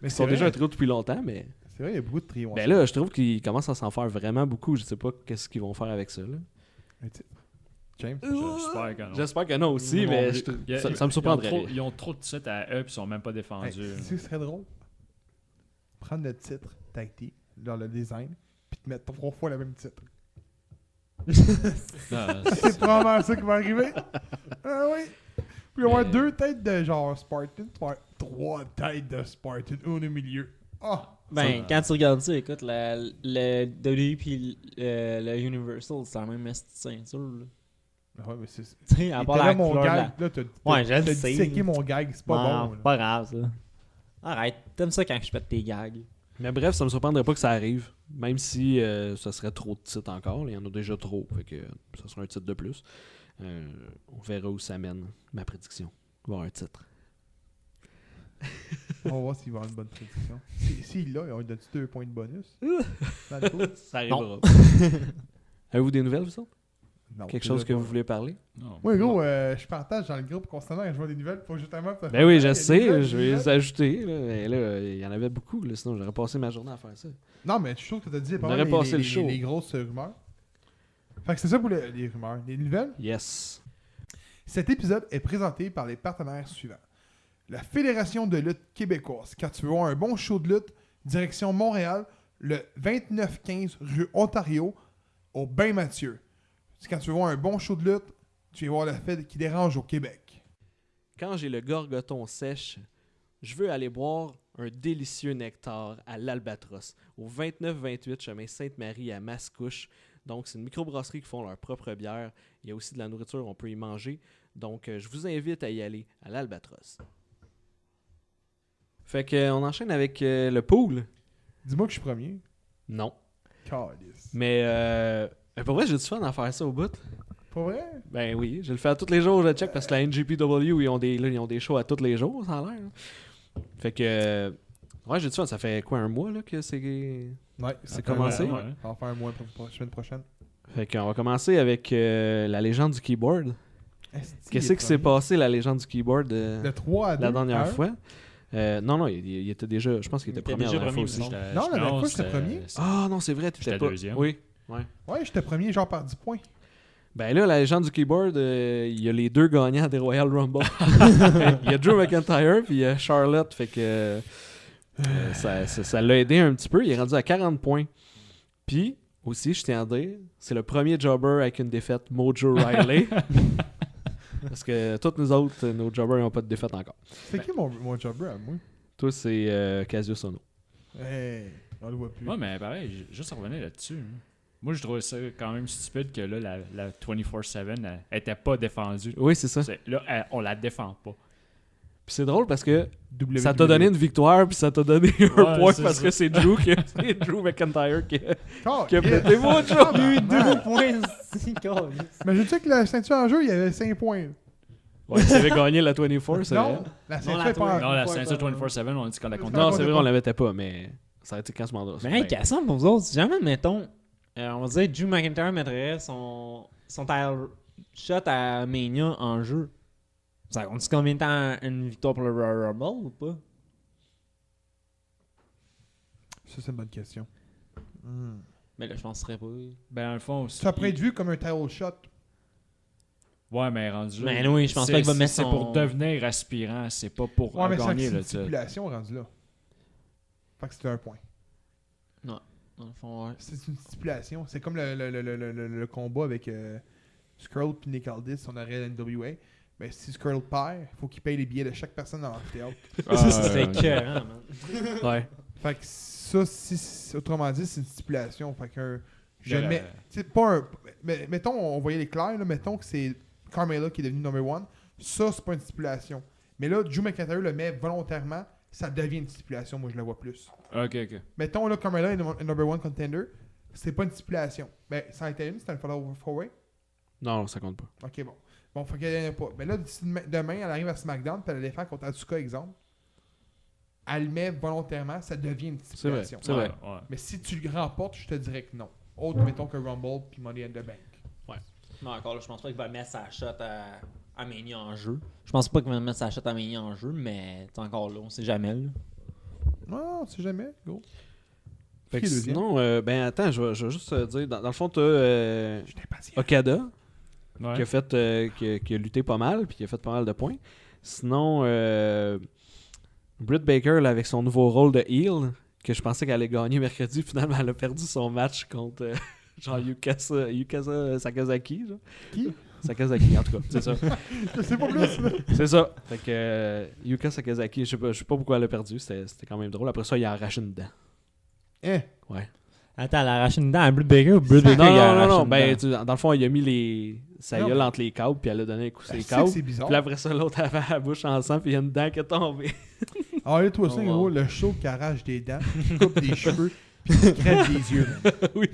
Mais Ils sont déjà un trio depuis longtemps, mais... C'est vrai, il y a beaucoup de trios. Ben là, je trouve qu'ils commencent à s'en faire vraiment beaucoup. Je sais pas qu'est-ce qu'ils vont faire avec ça, là. Un titre. James. J'espère que non. J'espère que non aussi, Non, mais il y a- ça me surprendrait. Ils ont trop de titres à eux, puis ils sont même pas Hey, défendus. tu sais, ce serait drôle. Prendre le titre tag team dans le design, puis te mettre 3 fois le même titre. Ah, C'est probablement ça qui va arriver. Ah oui. Puis il va y avoir 2 têtes de genre Spartan, tu vas avoir 3 têtes de Spartan, une au milieu. Ah! Ben, Ça- quand tu regardes ça, écoute, le WWE puis le Universal, c'est la même esti de ceinture. Là. Ouais, mais c'est. Tu sais, à Il part était la là, mon couleur de la- gag. Là, t'as Ouais, je le t'as sais. disséqué mon gag, c'est pas Non, bon. là. pas grave, ça. Arrête, t'aimes ça quand je pète tes gags. Mais bref, ça me surprendrait pas que ça arrive. Même si ça serait trop de titres encore. Il y en a déjà trop. Fait que ça sera un titre de plus. On verra où ça mène. Ma prédiction. Il va y avoir un titre. On va voir s'il va avoir une bonne prédiction. S'il l'a, on lui donne 2 points de bonus. Dans le coup? Ça arrivera. Avez-vous des nouvelles, vous autres? Non, Quelque c'est chose là que pas. vous voulez parler? non. Oui, gros, je partage dans le groupe constamment quand je vois des nouvelles pour justement. Ben oui, je Il y a des sais. nouvelles, Je des vais les nouvelles. ajouter. Là. Mais là, il y en avait beaucoup. Là, sinon, j'aurais passé ma journée à faire ça. Non, mais je trouve que tu as dit pas On mal aurait passé le show. les grosses rumeurs. Fait que c'est ça pour les rumeurs. Les nouvelles? Yes. Cet épisode est présenté par les partenaires suivants. La Fédération de lutte québécoise. Quand tu veux voir un bon show de lutte, direction Montréal, le 2915 rue Ontario, au Bain Mathieu. Quand tu veux voir un bon show de lutte, tu vas voir la fête qui dérange au Québec. Quand j'ai le gorgoton sèche, je veux aller boire un délicieux nectar à l'Albatros, au 29-28 chemin Sainte-Marie à Mascouche. Donc, c'est une microbrasserie qui font leur propre bière. Il y a aussi de la nourriture, on peut y manger. Donc, je vous invite à y aller à l'Albatros. Fait qu'on enchaîne avec le pool. Dis-moi que je suis premier. Non. Calice. Mais pour vrai, j'ai du fun à faire ça au bout. Pas vrai? Ben oui, je le fais à tous les jours, je le check, parce que la NGPW, ils ont des shows à tous les jours, ça a l'air. Hein. Fait que... ouais, j'ai du fun. Ça fait quoi, un mois là, que c'est Ouais. commencé? Ouais. On va faire un mois la semaine prochaine. Fait qu'on va commencer avec la légende du keyboard. Qu'est-ce qui s'est passé, la légende du keyboard, De 3 à 2. la dernière fois? Non, il était déjà... Je pense qu'il était Il était premier déjà la dernière fois premier, aussi. me Non, la dernière fois, j'étais premier. Ah non, c'est vrai, tu J'étais étais pas... deuxième. Oui, ouais. Ouais, j'étais premier, genre par 10 points. Ben là, la légende du keyboard, il y a les deux gagnants des Royal Rumble. Il y a Drew McIntyre puis il y a Charlotte. Fait que ça l'a aidé un petit peu. Il est rendu à 40 points. Puis, aussi, je tiens à dire, c'est le premier jobber avec une défaite Mojo Riley. Parce que tous nous autres, nos jobbers n'ont pas de défaite encore. C'est qui mon jobber à moi? Toi, c'est Cassius Ohno. Hey, on le voit plus. Ouais, mais pareil, juste revenir là-dessus. Hein. Moi, je trouvais ça quand même stupide que là, la 24/7 elle était pas défendue. Oui, c'est ça. Là, on la défend pas. Puis c'est drôle parce que WWE. ça t'a donné une victoire, puis ça t'a donné un Ouais, point c'est parce ça. que c'est Drew McIntyre qui a Qui pété Mojo. Il y a eu 2 points, c'est câlisse. Mais je sais que la ceinture en jeu, il y avait 5 points. Ouais, tu avais gagné la 24, c'est vrai. Non, la ceinture la est pas Non, la fois, ceinture pas- 24/7, on a dit qu'on la comptait. Non, pas. c'est vrai, on la mettait pas, mais ça a été quand ce mandat. Mais hey, Cassandre, pour vous autres, si jamais, mettons, on va dire Drew McIntyre mettrait son title shot à Mania en jeu. Ça compte combien de temps une victoire pour le Royal Rumble ou pas? Ça, c'est une bonne question. Mais là, je penserais pas. Ben, dans le fond, Ça pourrait être vu comme un title shot. Ouais, mais rendu là. Mais oui, je pense c'est- pas qu'il va mettre C'est son- pour devenir aspirant, c'est pas pour Ouais, mais c'est gagner. une Là, tu sais. stipulation rendu là. Fait que c'était un point. Dans le fond, ouais. C'est une stipulation. C'est comme le combat avec Skrull et Nick Aldis. On aurait la NWA. Mais si Skrull perd, il faut qu'il paye les billets de chaque personne dans l'amphithéâtre. Ah, C'est ouais. écœurant, man. Ouais. Fait que ça, autrement dit, c'est une stipulation. Fait que je Le- mets. C'est pas un. Mais, mettons, on voyait les clairs, là, mettons que c'est Carmella qui est devenu number one. Ça, c'est pas une stipulation. Mais là, Drew McIntyre le met volontairement, ça devient une stipulation. Moi, je la vois plus. Ok, ok. Mettons, là, Carmella est number one contender. C'est pas une stipulation. Ben, ça a été une, c'était un follow four-way. Non, ça compte pas. Ok, bon. Bon, faut qu'elle n'y en ait pas. Mais là, demain, elle arrive à SmackDown, puis elle la défend contre Asuka, exemple. Elle le met volontairement, ça devient une C'est vrai. stipulation. C'est vrai. Ouais. Mais si tu le remportes, je te dirais que non. Autre, mettons que Rumble puis Money in the Bank. Non, encore là, je pense pas qu'il va mettre sa shot à Mania en jeu. Je pense pas qu'il va mettre sa shot à Mania en jeu, mais t'es encore là, on sait jamais. Là. Non, on sait jamais. Go. Fait Qui que est deuxième? sinon, ben attends, je vais juste dire, dans le fond, t'as J'étais impatient. Okada, Ouais. qui a fait qui a lutté pas mal, puis qui a fait pas mal de points. Sinon, Britt Baker, là, avec son nouveau rôle de heel, que je pensais qu'elle allait gagner mercredi, finalement, elle a perdu son match contre genre Yukasa Sakazaki. Genre. Qui? Sakazaki, en tout cas, c'est ça. Je sais pas plus. là. C'est ça. Fait que Yuka Sakazaki, je sais pas pourquoi elle a perdu, c'était quand même drôle. Après ça, il a arraché une dent. Hein? Ouais. Attends, elle a arraché une dent à Britt Baker ou Britt Baker Non, il a non, arraché non, une ben, dent? dans le fond, il a mis sa Non, gueule mais- entre les câbles, puis elle a donné un coup sur Je les sais que câbles. c'est bizarre. Puis après ça, l'autre avait la bouche en sang, puis il y a une dent qui est tombée. Ah, là, toi, Oh, ça, wow. gros, le show qui arrache des dents, qui coupe des cheveux, puis qui crève des yeux. man. oui,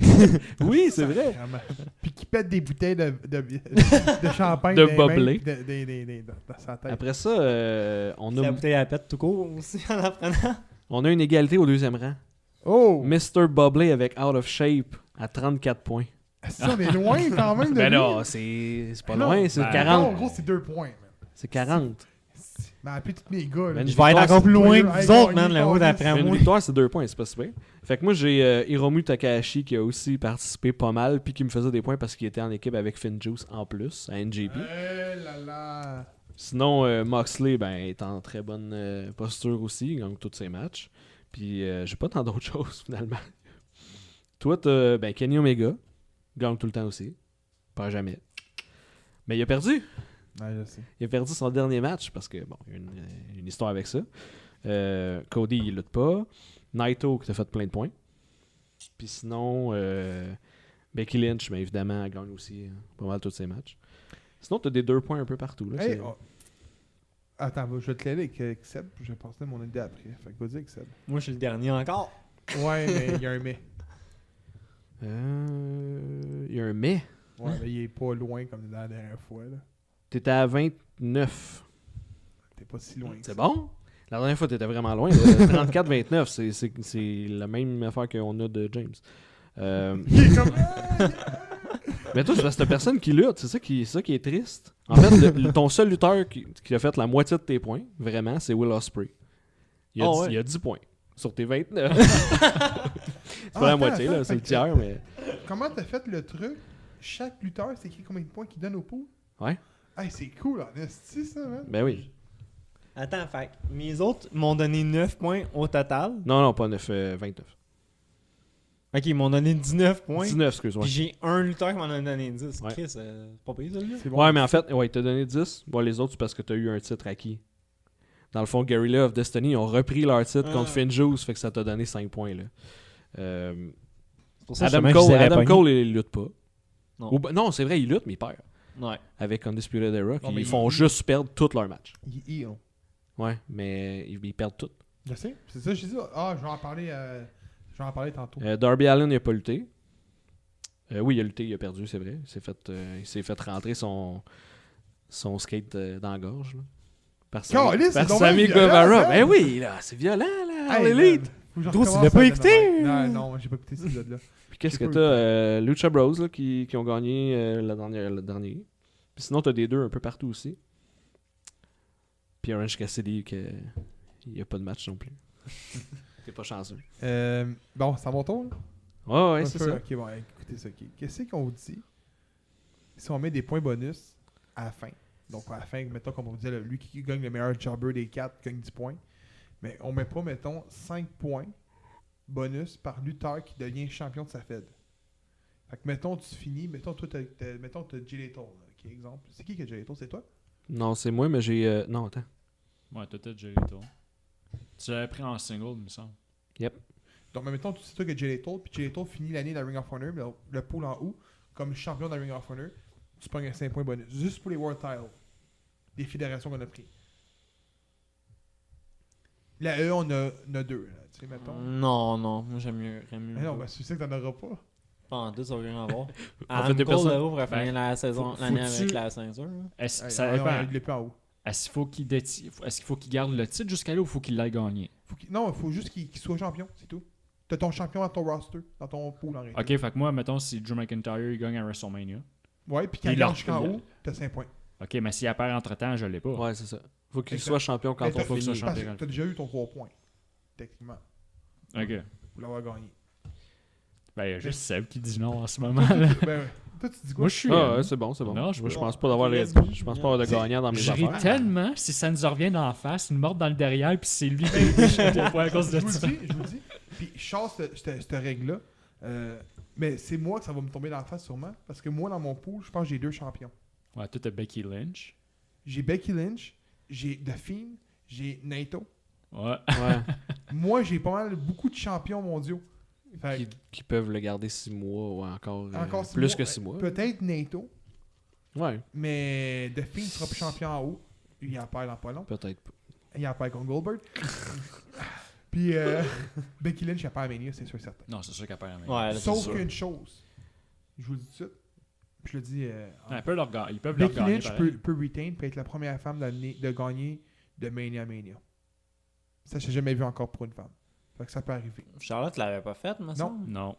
oui c'est vrai. Sacrément. Puis qui pète des bouteilles de champagne De dans les boblé. mains, dans sa tête. Après ça, on La a, bouteille à pète tout court aussi en apprenant. on a une égalité au deuxième rang. Oh! Mr. Bubbly avec Out of Shape à 34 points. Ça, on est loin quand même de Ben lui. non, c'est pas Non, loin, c'est ben 40. Non, en gros, c'est 2 points. Man. C'est 40. Mais appelez tous mes gars. là. Ben, Je vais être encore plus loin que Hey, vous autres, gagné, man, là-haut gagné. d'après Une moi. victoire, c'est 2 points, c'est pas super. Fait que moi, j'ai Hiromu Takahashi qui a aussi participé pas mal, puis qui me faisait des points parce qu'il était en équipe avec Finjuice en plus, à NJP. Eh là là. Sinon, Moxley ben, est en très bonne posture aussi, il gagne tous ses matchs. Puis j'ai pas tant d'autres choses finalement. Toi, t'as Kenny Omega, gagne tout le temps aussi. Pas jamais. Mais il a perdu. Ouais, je sais. Il a perdu son dernier match parce que, bon, il y a une histoire avec ça. Cody, il lutte pas. Naito, qui t'a fait plein de points. Puis sinon, Becky Lynch, mais évidemment, elle gagne aussi pas mal tous ses matchs. Sinon, t'as des 2 points un peu partout. Là, Hey, c'est- oh. Attends, je vais te l'aider avec Seb. Je vais passer mon idée après. Fait que vas-y avec Seb. Moi, je suis le dernier encore. Ouais, mais il y a un mais. Il y a un mais. Ouais, mais il est pas loin comme la dernière fois. Là. T'étais à 29. T'es pas si loin. que C'est ça. bon? La dernière fois, t'étais vraiment loin. 34-29, c'est la même affaire qu'on a de James. Il est comme. Mais toi, c'est parce que t'as personne qui lutte. C'est ça qui est triste. En fait, ton seul lutteur qui a fait la moitié de tes points, vraiment, c'est Will Ospreay. Il y a 10 points sur tes 29. C'est pas la moitié, là, c'est le tiers, mais... Comment t'as fait le truc? Chaque lutteur, c'est écrit combien de points qu'il donne au pool? Ouais. Hey, c'est cool, en esti, ça, man. Ben oui. Attends, fait que mes autres m'ont donné 9 points au total. Non, pas 9, 29. Ok, ils m'ont donné 19 points. 19, excuse-moi. Puis j'ai un lutteur qui m'en a donné 10. Ouais. Chris, pas payé celui-là. C'est bon. Ouais, mais en fait, ouais, il t'a donné 10. Bon, les autres, c'est parce que t'as eu un titre acquis. Dans le fond, Guerrilla of Destiny, ils ont repris leur titre contre Finjuice, fait que ça t'a donné 5 points, là. C'est pour ça que Adam justement, je les avais Cole, pognés. il lutte pas. Non. Non, c'est vrai, il lutte, mais il perd. Ouais. Avec Undisputed Era, Non, mais ils font juste perdre tous leurs matchs. Il on. Ouais, mais ils perdent tout. Je sais, c'est ça, je dis. Ah, je vais en parler tantôt. Darby Allin, il a pas lutté. Oui, il a lutté, il a perdu, c'est vrai. Il s'est fait rentrer son skate dans la gorge. Là. Par Caliste, c'est donc Sammy bien violent, Guevara. ça. Ben oui, là, c'est violent, là, Hey, l'élite. man, faut que je Gros, tu recommence l'as pas à écouté? demain. Non, j'ai pas écouté cet épisode-là. Puis qu'est-ce que J'ai t'as? pas Lucha Bros, là, qui ont gagné le dernier. Puis sinon, t'as des 2 un peu partout aussi. Puis Orange Cassidy, il n'y a pas de match non plus. T'es pas chanceux. Bon, c'est à mon tour. Là? Ouais, Un c'est peu, ça. Ok, bon, écoutez ça. Ok. Qu'est-ce qu'on vous dit si on met des points bonus à la fin? Donc, à la fin, mettons, comme on disait, lui qui gagne le meilleur jobber des 4 gagne 10 points. Mais on met pas, mettons, 5 points bonus par lutteur qui devient champion de sa Fed. Fait que, mettons, tu finis, mettons, toi, mettons, t'as Jay Lethal, qui est exemple. C'est qui a Jay Lethal? C'est toi? Non, c'est moi, mais j'ai... Non, attends. Ouais, t'as peut-être Jericho. Tu l'avais pris en single, il me semble. Donc, mais mettons, c'est toi qui a Jay Lethal, puis Jay Lethal finit l'année de la Ring of Honor, mais le pool en haut, comme champion de la Ring of Honor, tu pognes un 5 points bonus. Juste pour les World Tiles. Des fédérations qu'on a pris. La E, on a 2, là, tu sais, mettons. Non, moi j'aime mieux. Mais non, ben, tu sais que t'en auras pas. Pas en deux, ça va rien avoir. En fait, Adam des Cole, personnes- là-haut, pourrait finir la saison, faut- l'année faut-tu- avec la ceinture. là. Est-ce Hey, ça non, dépend. il est plus en haut. Est-ce qu'il faut qu'il garde le titre jusqu'à là ou faut qu'il l'aille gagner? Non, il faut juste qu'il soit champion, c'est tout. T'as ton champion dans ton roster, dans ton pool en réalité. Ok, fait que moi, mettons, si Drew McIntyre il gagne à WrestleMania. Ouais, puis quand Il il leur- gagne jusqu'en haut, t'as 5 points. Ok, mais s'il apparaît entre temps, je l'ai pas. Ouais, c'est ça. Faut qu'il Exact. soit champion quand Mais on t'as- faut que ce finit. soit Parce champion. que t'as déjà eu ton 3 points, techniquement, Ok. pour l'avoir gagné. Ben, il y a juste Seb qui dit non en ce moment. Là. Ben ouais. Toi, tu dis quoi? Moi, je suis. Ah ouais, c'est bon, c'est bon. Non, Moi, je je pense pas d'avoir je pense pas avoir de gagnant dans mes Je ris affaires. tellement si ça nous revient d'en face, une morte dans le derrière, puis c'est lui qui a été champion à cause de Je vous ça. le dis. Puis je chasse cette règle-là. Mais c'est moi que ça va me tomber dans la face sûrement. Parce que moi, dans mon pool, je pense que j'ai 2 champions. Ouais, toi, t'as Becky Lynch. J'ai Becky Lynch, j'ai The Fiend, j'ai Naito. Ouais. Ouais. Moi, j'ai pas mal beaucoup de champions mondiaux. Fait Qui peuvent le garder 6 mois ou encore, encore 6 plus mois. que 6 mois. Peut-être Naito, Ouais, mais The Fiend sera plus champion en haut. Il en perd dans pas long. peut-être pas. Il en perd contre Goldberg. Puis Becky Lynch, il en perd à Mania, c'est sûr et certain. Non, c'est sûr qu'elle perd la main. Ouais, là, c'est Sauf sûr. qu'une chose, je vous le dis tout de suite, je le dis, en- Ils peuvent leur gagner. Ils peuvent leur Becky gagner. Lynch pareil. peut retain, peut être la première femme de gagner de Mania. Ça, je n'ai jamais vu encore pour une femme. Fait que ça peut arriver. Charlotte l'avait pas faite, me semble. Non.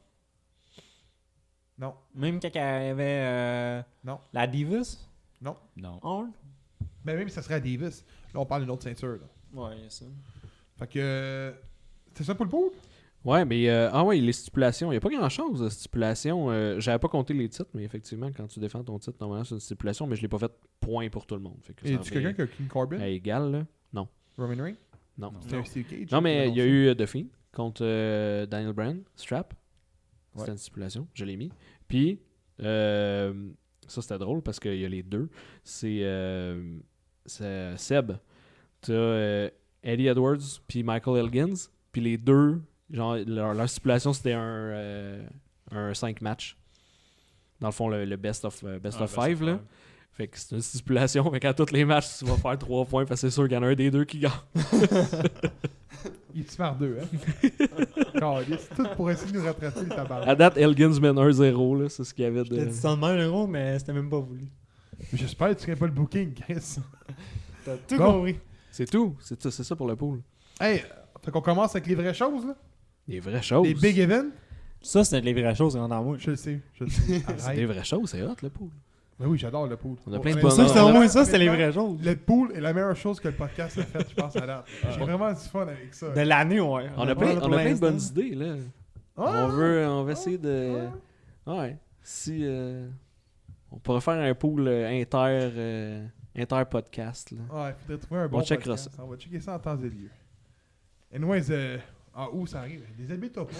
Non, Même quand elle avait Non. la Divas. Non. Oh, mais même si ça serait à Davis. Là, on parle d'une autre ceinture. Là. Ouais, il y a ça. Fait que. C'est ça pour le pool? Ouais, mais les stipulations. Il n'y a pas grand-chose de stipulations. J'avais pas compté les titres, mais effectivement, quand tu défends ton titre, normalement, c'est une stipulation, mais je l'ai pas fait point pour tout le monde. Fait que Et ça tu en fait quelqu'un qui a King Corbin? à égal, là? Non. Roman Reigns? Non. C'était un Steel Cage? Non, mais il y a eu. eu The Fiend contre Daniel Bryan, Strap. C'était Ouais. une stipulation, je l'ai mis. Puis, ça c'était drôle parce qu'il y a les deux. C'est Seb. T'as Eddie Edwards puis Michael Elgins. Puis les deux, genre, leur stipulation c'était un 5 match. Dans le fond, le best of 5, là. Fait que c'est une stipulation. Fait qu'à tous les matchs, tu vas faire 3 points parce que c'est sûr qu'il y en a un des deux qui gagne. Il est faire 2, hein? C'est tout pour essayer de nous rattraper le tabac. À date, Elgins mène 1-0, là. C'est ce qu'il y avait T'as de. dit ça de même, gros, mais c'était même pas voulu. J'espère que tu serais pas le booking, Chris. T'as tout Bon. compris. C'est tout. C'est ça pour le pool. Hey, fait qu'on commence avec les vraies choses, là. Des vraies choses. Les big events. Ça, c'était les vraies choses, dans moi. Je le sais, je le sais. C'est Arrête. des vraies choses, c'est hot, le pool. Ben oui, j'adore le pool. On a plein de Honnêtement, bonheur. Ça, c'était moi, ça, honnêtement, c'était les vraies choses. Le pool est la meilleure chose que le podcast a fait, je pense, à date. J'ai vraiment du fun avec ça. De l'année, ouais. On a plein de bonnes idées, là. Ah, On veut essayer de. Ouais. Si. On pourrait faire un pool inter-podcast, là. Ouais, faudrait trouver un bon On checkera podcast. On va checker ça en temps et lieu. Anyways, où ça arrive? Des habits top.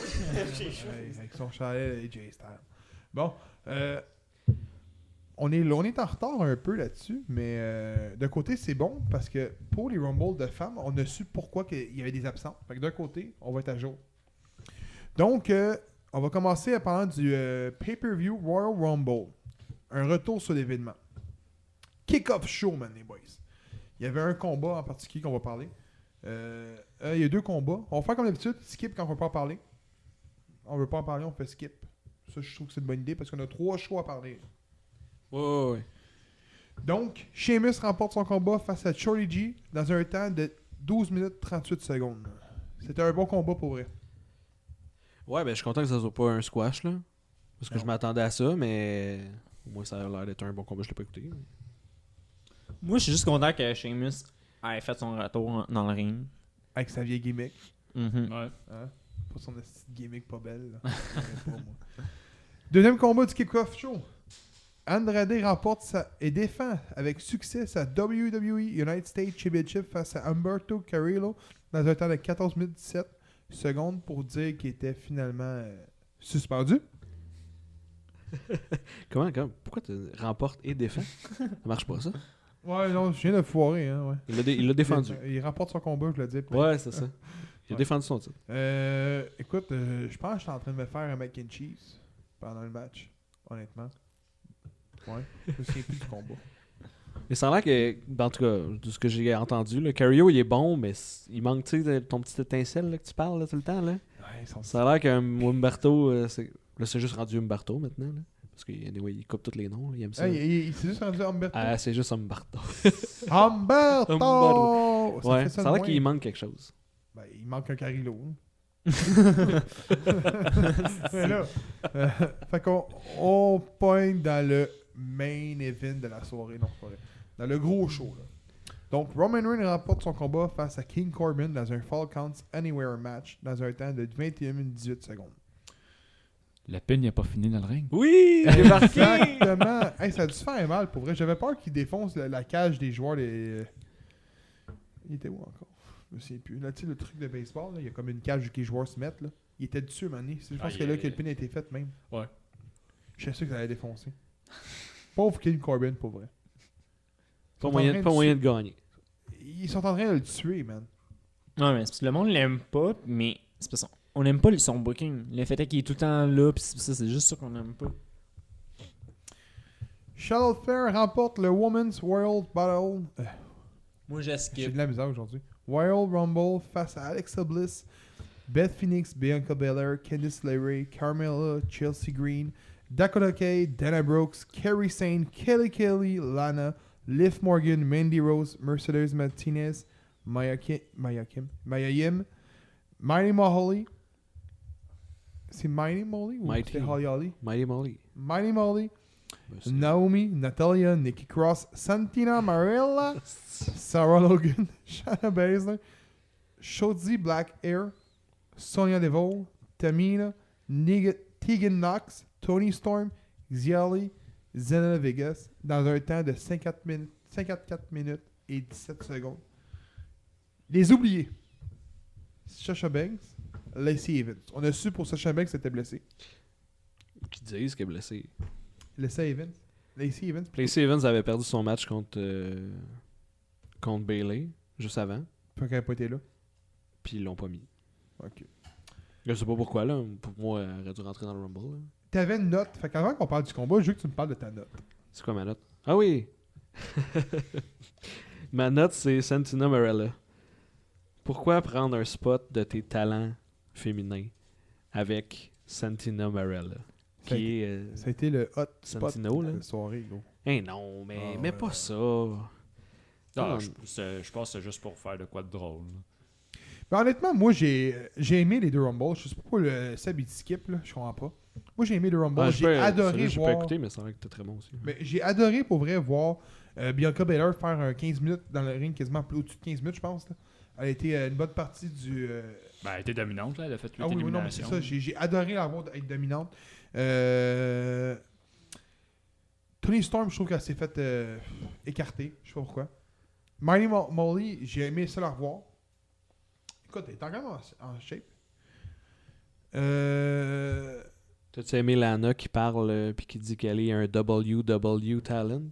Avec son chalet AJ Styles. Bon, on est en retard un peu là-dessus, mais d'un côté, c'est bon parce que pour les Rumble de femmes, on a su pourquoi il y avait des absents. Fait que d'un côté, on va être à jour. Donc, on va commencer en parlant du pay-per-view Royal Rumble. Un retour sur l'événement. Kick-off show, man, les boys. Il y avait un combat en particulier qu'on va parler. Il y a 2 combats. On va faire comme d'habitude, skip quand on ne veut pas en parler. On veut pas en parler, on fait skip. Ça, je trouve que c'est une bonne idée parce qu'on a 3 choix à parler. Ouais. Donc, Sheamus remporte son combat face à Shorty G dans un temps de 12 minutes 38 secondes. C'était un bon combat pour vrai. Ouais, ben je suis content que ça soit pas un squash, là. Parce que Non. je m'attendais à ça, mais au moins ça a l'air d'être un bon combat. Je l'ai pas écouté. Moi, je suis juste content que Sheamus ait fait son retour dans le ring. Avec sa vieille gimmick. Mhm. Ouais. Hein? Pas son petite gimmick pas belle. Là. Pas, moi. Deuxième combat du kick-off show. Andrade remporte et défend avec succès sa WWE United States Championship face à Humberto Carrillo dans un temps de 14 minutes 17 secondes pour dire qu'il était finalement suspendu. Pourquoi tu remportes et défends Ça marche pas, ça. Ouais, non, je viens de foirer. Hein, ouais. Il l'a défendu. Il remporte son combat, je le dis. Ouais, c'est ça. Il a Ouais. défendu son titre. Écoute, je pense que je suis en train de me faire un mac and cheese pendant le match, honnêtement. Ouais, je me souviens plus du combat. Mais ça a l'air que, en tout cas, de ce que j'ai entendu, le Carrio il est bon, mais il manque, tu sais, ton petit étincelle là, que tu parles là, tout le temps. Là. Ouais, ils sont... Ça a l'air qu'Umberto, c'est juste rendu Umberto maintenant. Là. Parce qu'il coupe tous les noms, là, il aime ça. il s'est juste rendu Humberto. Ah, c'est juste Umberto. Humberto! Humberto. Ouais, fait ça de a l'air moins. qu'il manque quelque chose. Ben, il manque un Carrillo. Mais là, fait qu'on pointe dans le main event de la soirée, non, pas vrai. Dans le gros show, là. Donc, Roman Reigns remporte son combat face à King Corbin dans un Fall Counts Anywhere match dans un temps de 21 minutes 18 secondes. La pin n'a pas fini dans le ring. Oui! Il est marqué! Exactement! Hey, ça a dû se faire mal, pour vrai. J'avais peur qu'il défonce la cage des joueurs. Il était où encore? Je me souviens plus. Là, tu sais, le truc de baseball, là, il y a comme une cage où les joueurs se mettent. Là. Il était dessus, mané. Je pense que là que le pin a été fait, même. Ouais. Je suis sûr que ça allait défoncer. Pauvre King Corbin, pour vrai. Pas moyen de gagner. Ils sont en train de le tuer, man. Ouais, mais c'est parce que le monde l'aime pas, mais c'est parce qu'on aime pas son booking. Le fait est qu'il est tout le temps là, pis ça, c'est juste ça qu'on aime pas. Charlotte Flair remporte le Women's World Battle. Moi, J'ai j'esquive. de la misère aujourd'hui. Royal Rumble face à Alexa Bliss, Beth Phoenix, Bianca Belair, Candice LeRae, Carmella, Chelsea Green, Dakota Kai, Dana Brooks, Kerry Sane, Kelly, Lana, Liv Morgan, Mandy Rose, Mercedes Martinez, Maya Yim, Mighty Molly. C'est Mighty Molly ou Mighty. c'est Holly Holly? Mighty Molly. Mighty Molly, Naomi, Natalia, Nikki Cross, Santina Marella, Sarah Logan, Shayna Baszler, Shotzi Blackhair, Sonya Deville, Tamina, Tegan Knox, Toni Storm, Xia Li, Zelina Vegas dans un temps de 54 minutes et 17 secondes. Les oubliés. Sasha Banks, Lacey Evans. On a su pour Sasha Banks qu'elle était blessée. Qui disent qu'elle est blessée. Lacey Evans. Lacey Evans avait perdu son match contre Bayley, juste avant. Fait qu'elle n'a pas été là. Puis ils l'ont pas mis. Ok. Je sais pas pourquoi, là. Pour moi, elle aurait dû rentrer dans le Rumble. Là. T'avais une note. Fait qu'avant qu'on parle du combat, je veux que tu me parles de ta note. C'est quoi ma note? Ah oui! Ma note, c'est Santina Marella. Pourquoi prendre un spot de tes talents féminins avec Santina Marella? Ça a Qui est... Ça a été le hot spot Santino, de là. la soirée, gros. non, mais, Ah, mais ouais, pas ouais. ça. Non, je pense que c'est juste pour faire de quoi de drôle. Mais honnêtement, moi, j'ai aimé les deux Rumbles. Je sais pas pourquoi le Seb il skip, là. Je comprends pas. Moi, j'ai aimé les Rumbles. J'ai adoré J'ai voir... pas écouté, mais ça a l'air que t'es très bon aussi. Mais j'ai adoré, pour vrai, voir Bianca Belair faire un 15 minutes dans le ring, quasiment plus au-dessus de 15 minutes, je pense. Là. Elle a été une bonne partie du... Ben, elle était dominante, là. Elle a fait 8 Ah oui, non, mais c'est éliminations. ça. J'ai adoré la voir être dominante. Toni Storm, je trouve qu'elle s'est faite écarter. Je sais pas pourquoi. Miley Molly, j'ai aimé ça la revoir. Écoute, elle est encore en shape. T'as-tu aimé Lana qui parle puis qui dit qu'elle est un WW talent?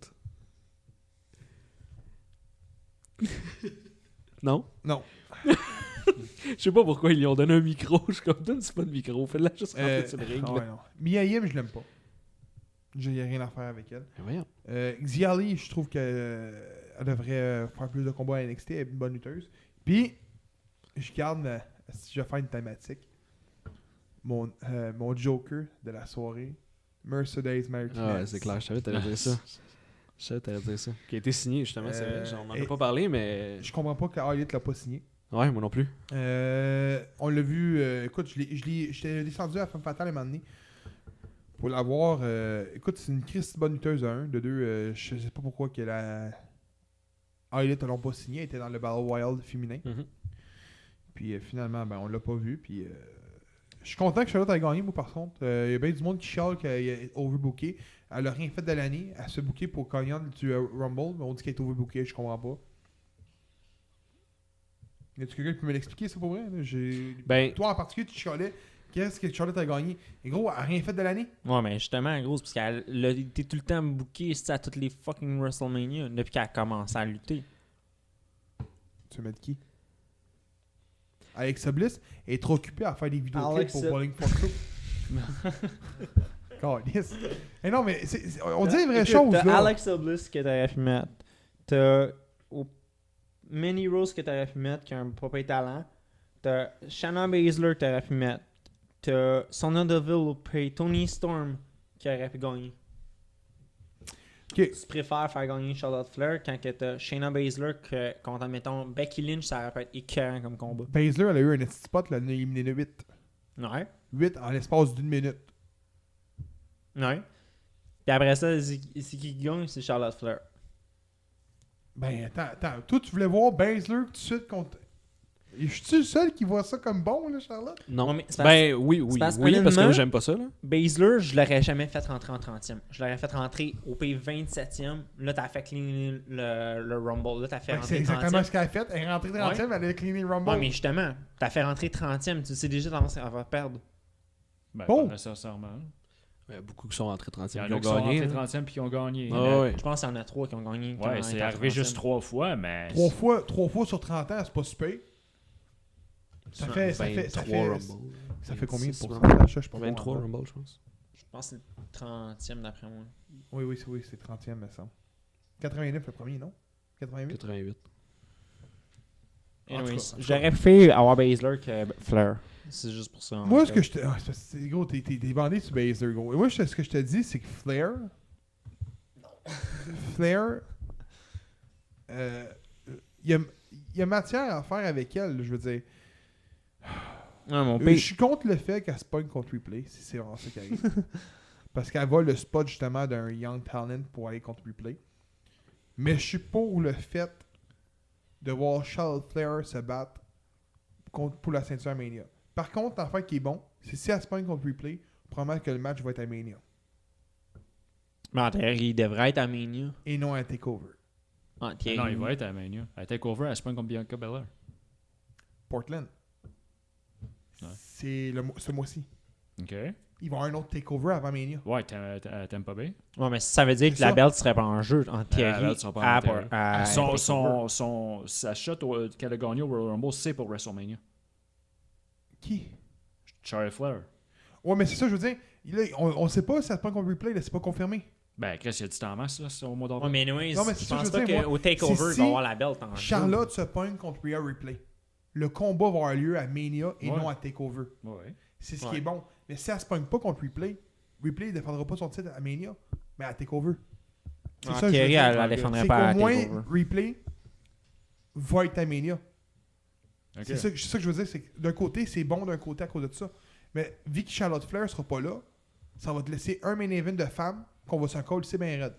Non? Non. Je sais pas pourquoi ils lui ont donné un micro. Je suis comme, donne-tu pas de micro? Fais-la juste rentrer sur le ring. ah là. ouais, non. Mia Yim, je l'aime pas. J'ai rien à faire avec elle. Mais voyons. Xia Li, je trouve qu'elle devrait faire plus de combats à NXT. Elle est une bonne lutteuse. Puis, je garde, si je vais faire une thématique, mon Joker de la soirée, Mercedes Martinez. Ah ouais, c'est clair. Je savais que t'allais dire ça. Je savais que t'allais dire ça. Qui a été signé, justement. C'est vrai. On en a pas parlé, mais... Je comprends pas que Elliott l'a pas signé. Ouais, moi non plus. On l'a vu, écoute, j'étais descendu à la Femme Fatale à un moment donné pour la voir. Écoute, c'est une Christ bonne lutteuse de 1. De 2, je sais pas pourquoi qu'elle a... Elliott l'ont pas signé, elle était dans le Battle Wild féminin. Mhm. Puis finalement, ben, on l'a pas vu. Puis je suis content que Charlotte ait gagné, moi, par contre. Il y a bien du monde qui chiale qu'elle est overbookée. Elle a rien fait de l'année. Elle se bookée pour gagnante du Rumble, mais on dit qu'elle est overbookée, je comprends pas. Y a-tu quelqu'un qui peut me l'expliquer, ça, pour vrai? Là? Ben, Toi, en particulier, tu chialais. Qu'est-ce que Charlotte a gagné? Et gros, elle a rien fait de l'année? Ouais, mais justement, gros, c'est parce qu'elle a été tout le temps bookée à toutes les fucking WrestleMania depuis qu'elle a commencé à lutter. Tu veux mettre qui? Alexa Bliss est trop occupée à faire des vidéoclips pour Bowling for Soup. Calisse. Eh non, mais on dit les vraies Écoute, choses, t'as là. Alexa Bliss que t'aurais pu mettre. T'as Manny Rose que t'aurais pu mettre, qui a un propre talent. T'as Shayna Baszler que t'aurais pu mettre. T'as Sonya Deville et Toni Storm qui aurait pu gagner. Ok. Tu préfères faire gagner Charlotte Flair quand que t'as Shayna Baszler que contre, mettons, Becky Lynch, ça aurait pu être écœurant comme combat. Baszler, elle a eu un petit spot, elle en a éliminé 8. Ouais. 8 en l'espace d'une minute. Ouais. Puis après ça, c'est qui gagne? C'est Charlotte Flair. Ben, attends. Toi, tu voulais voir Baszler tout de suite contre... Je suis-tu le seul qui voit ça comme bon, là, Charlotte? non. Ouais, mais c'est Ben, oui, parce parce que honnêtement, j'aime pas ça, là. Baszler, je l'aurais jamais fait rentrer en 30e. Je l'aurais fait rentrer au P27e. Là, t'as fait cleaner le Rumble. Là, t'as fait Ben, c'est rentrer exactement 30e. ce qu'elle a fait. Elle est rentrée 30e, elle a cleané le Rumble. Ouais, mais justement, t'as fait rentrer 30e. Tu sais déjà comment ça va perdre. Ben, Bon. pas nécessairement. Il y a beaucoup qui sont rentrés Il y 30e en qui a ont qui sont gagné. rentrés là. 30e puis qui ont gagné. Ah ouais. Je pense qu'il y en a 3 qui ont gagné. qui ont Ouais, été c'est en arrivé 30e. juste 3 fois, mais... 3 fois sur 30 ans, c'est pas super. Ça fait combien de 26 pourcentage, ça? Je sais pas. 23 bon, Rumble, je pense. Je pense que c'est le 30e d'après moi. Oui, c'est 30e, me semble. 89 le premier, non? 88? 88. Anyways, En tout cas. j'aurais fait avoir Baszler que Flair. C'est juste pour ça. en Moi, fait. ce que je te... Ah, c'est gros, t'es bandé sur Baszler, gros. Et moi, ce que je te dis, c'est que Flair... Flair... Il y a matière à faire avec elle, là, je veux dire. Ouais, mon Je P. suis contre le fait qu'elle se pogne contre replay, si c'est vraiment ça qui arrive. Parce qu'elle vole le spot justement d'un Young Talent pour aller contre Replay. Mais je suis pour le fait de voir Charlotte Flair se battre pour la ceinture à Mania. Par contre, l'affaire qui est bon, c'est si elle se pogne contre Replay, probablement que le match va être à Mania. Mais en théorie, il devrait être à Mania. Et non à TakeOver. En théorie. Non, il va être à Mania. À TakeOver, elle se pogne contre Bianca Belair. Portland. Ouais. C'est ce mois-ci. OK. Il va y avoir un autre TakeOver avant Mania. Ouais, Tampa Bay. Ouais, mais ça veut dire que C'est la ça. belt serait pas en jeu, en théorie. belt sera pas en théorie. à Sa shot qu'elle a gagné au Royal Rumble, c'est pour WrestleMania. Qui? Charlotte Flair. Ouais, mais c'est ça, je veux dire. Là, on sait pas si ça se pogne contre Replay, là, c'est pas confirmé. Ben, Chris, il y a du temps en masse, là, c'est au mois d'avril. Ouais, mais anyways, Non, mais c'est je ça, pense je veux pas dire, qu'au moi, TakeOver, c'est il va si avoir la belt en jeu. Charlotte se pogne contre Rhea Replay. Le combat va avoir lieu à Mania et Ouais. non à TakeOver. Ouais. C'est ce Ouais. qui est bon. Mais si elle se pogne pas contre Replay, Replay ne défendra pas son titre à Mania, mais à TakeOver. C'est En ça que je veux théorie, dire. elle la défendrait C'est pas à qu'au moins, TakeOver. Replay va être à Mania. OK. C'est ça que je veux dire. C'est que d'un côté, c'est bon d'un côté à cause de ça. Mais vu que Charlotte Flair sera pas là, ça va te laisser un main event de femmes qu'on va se coller, c'est bien raide.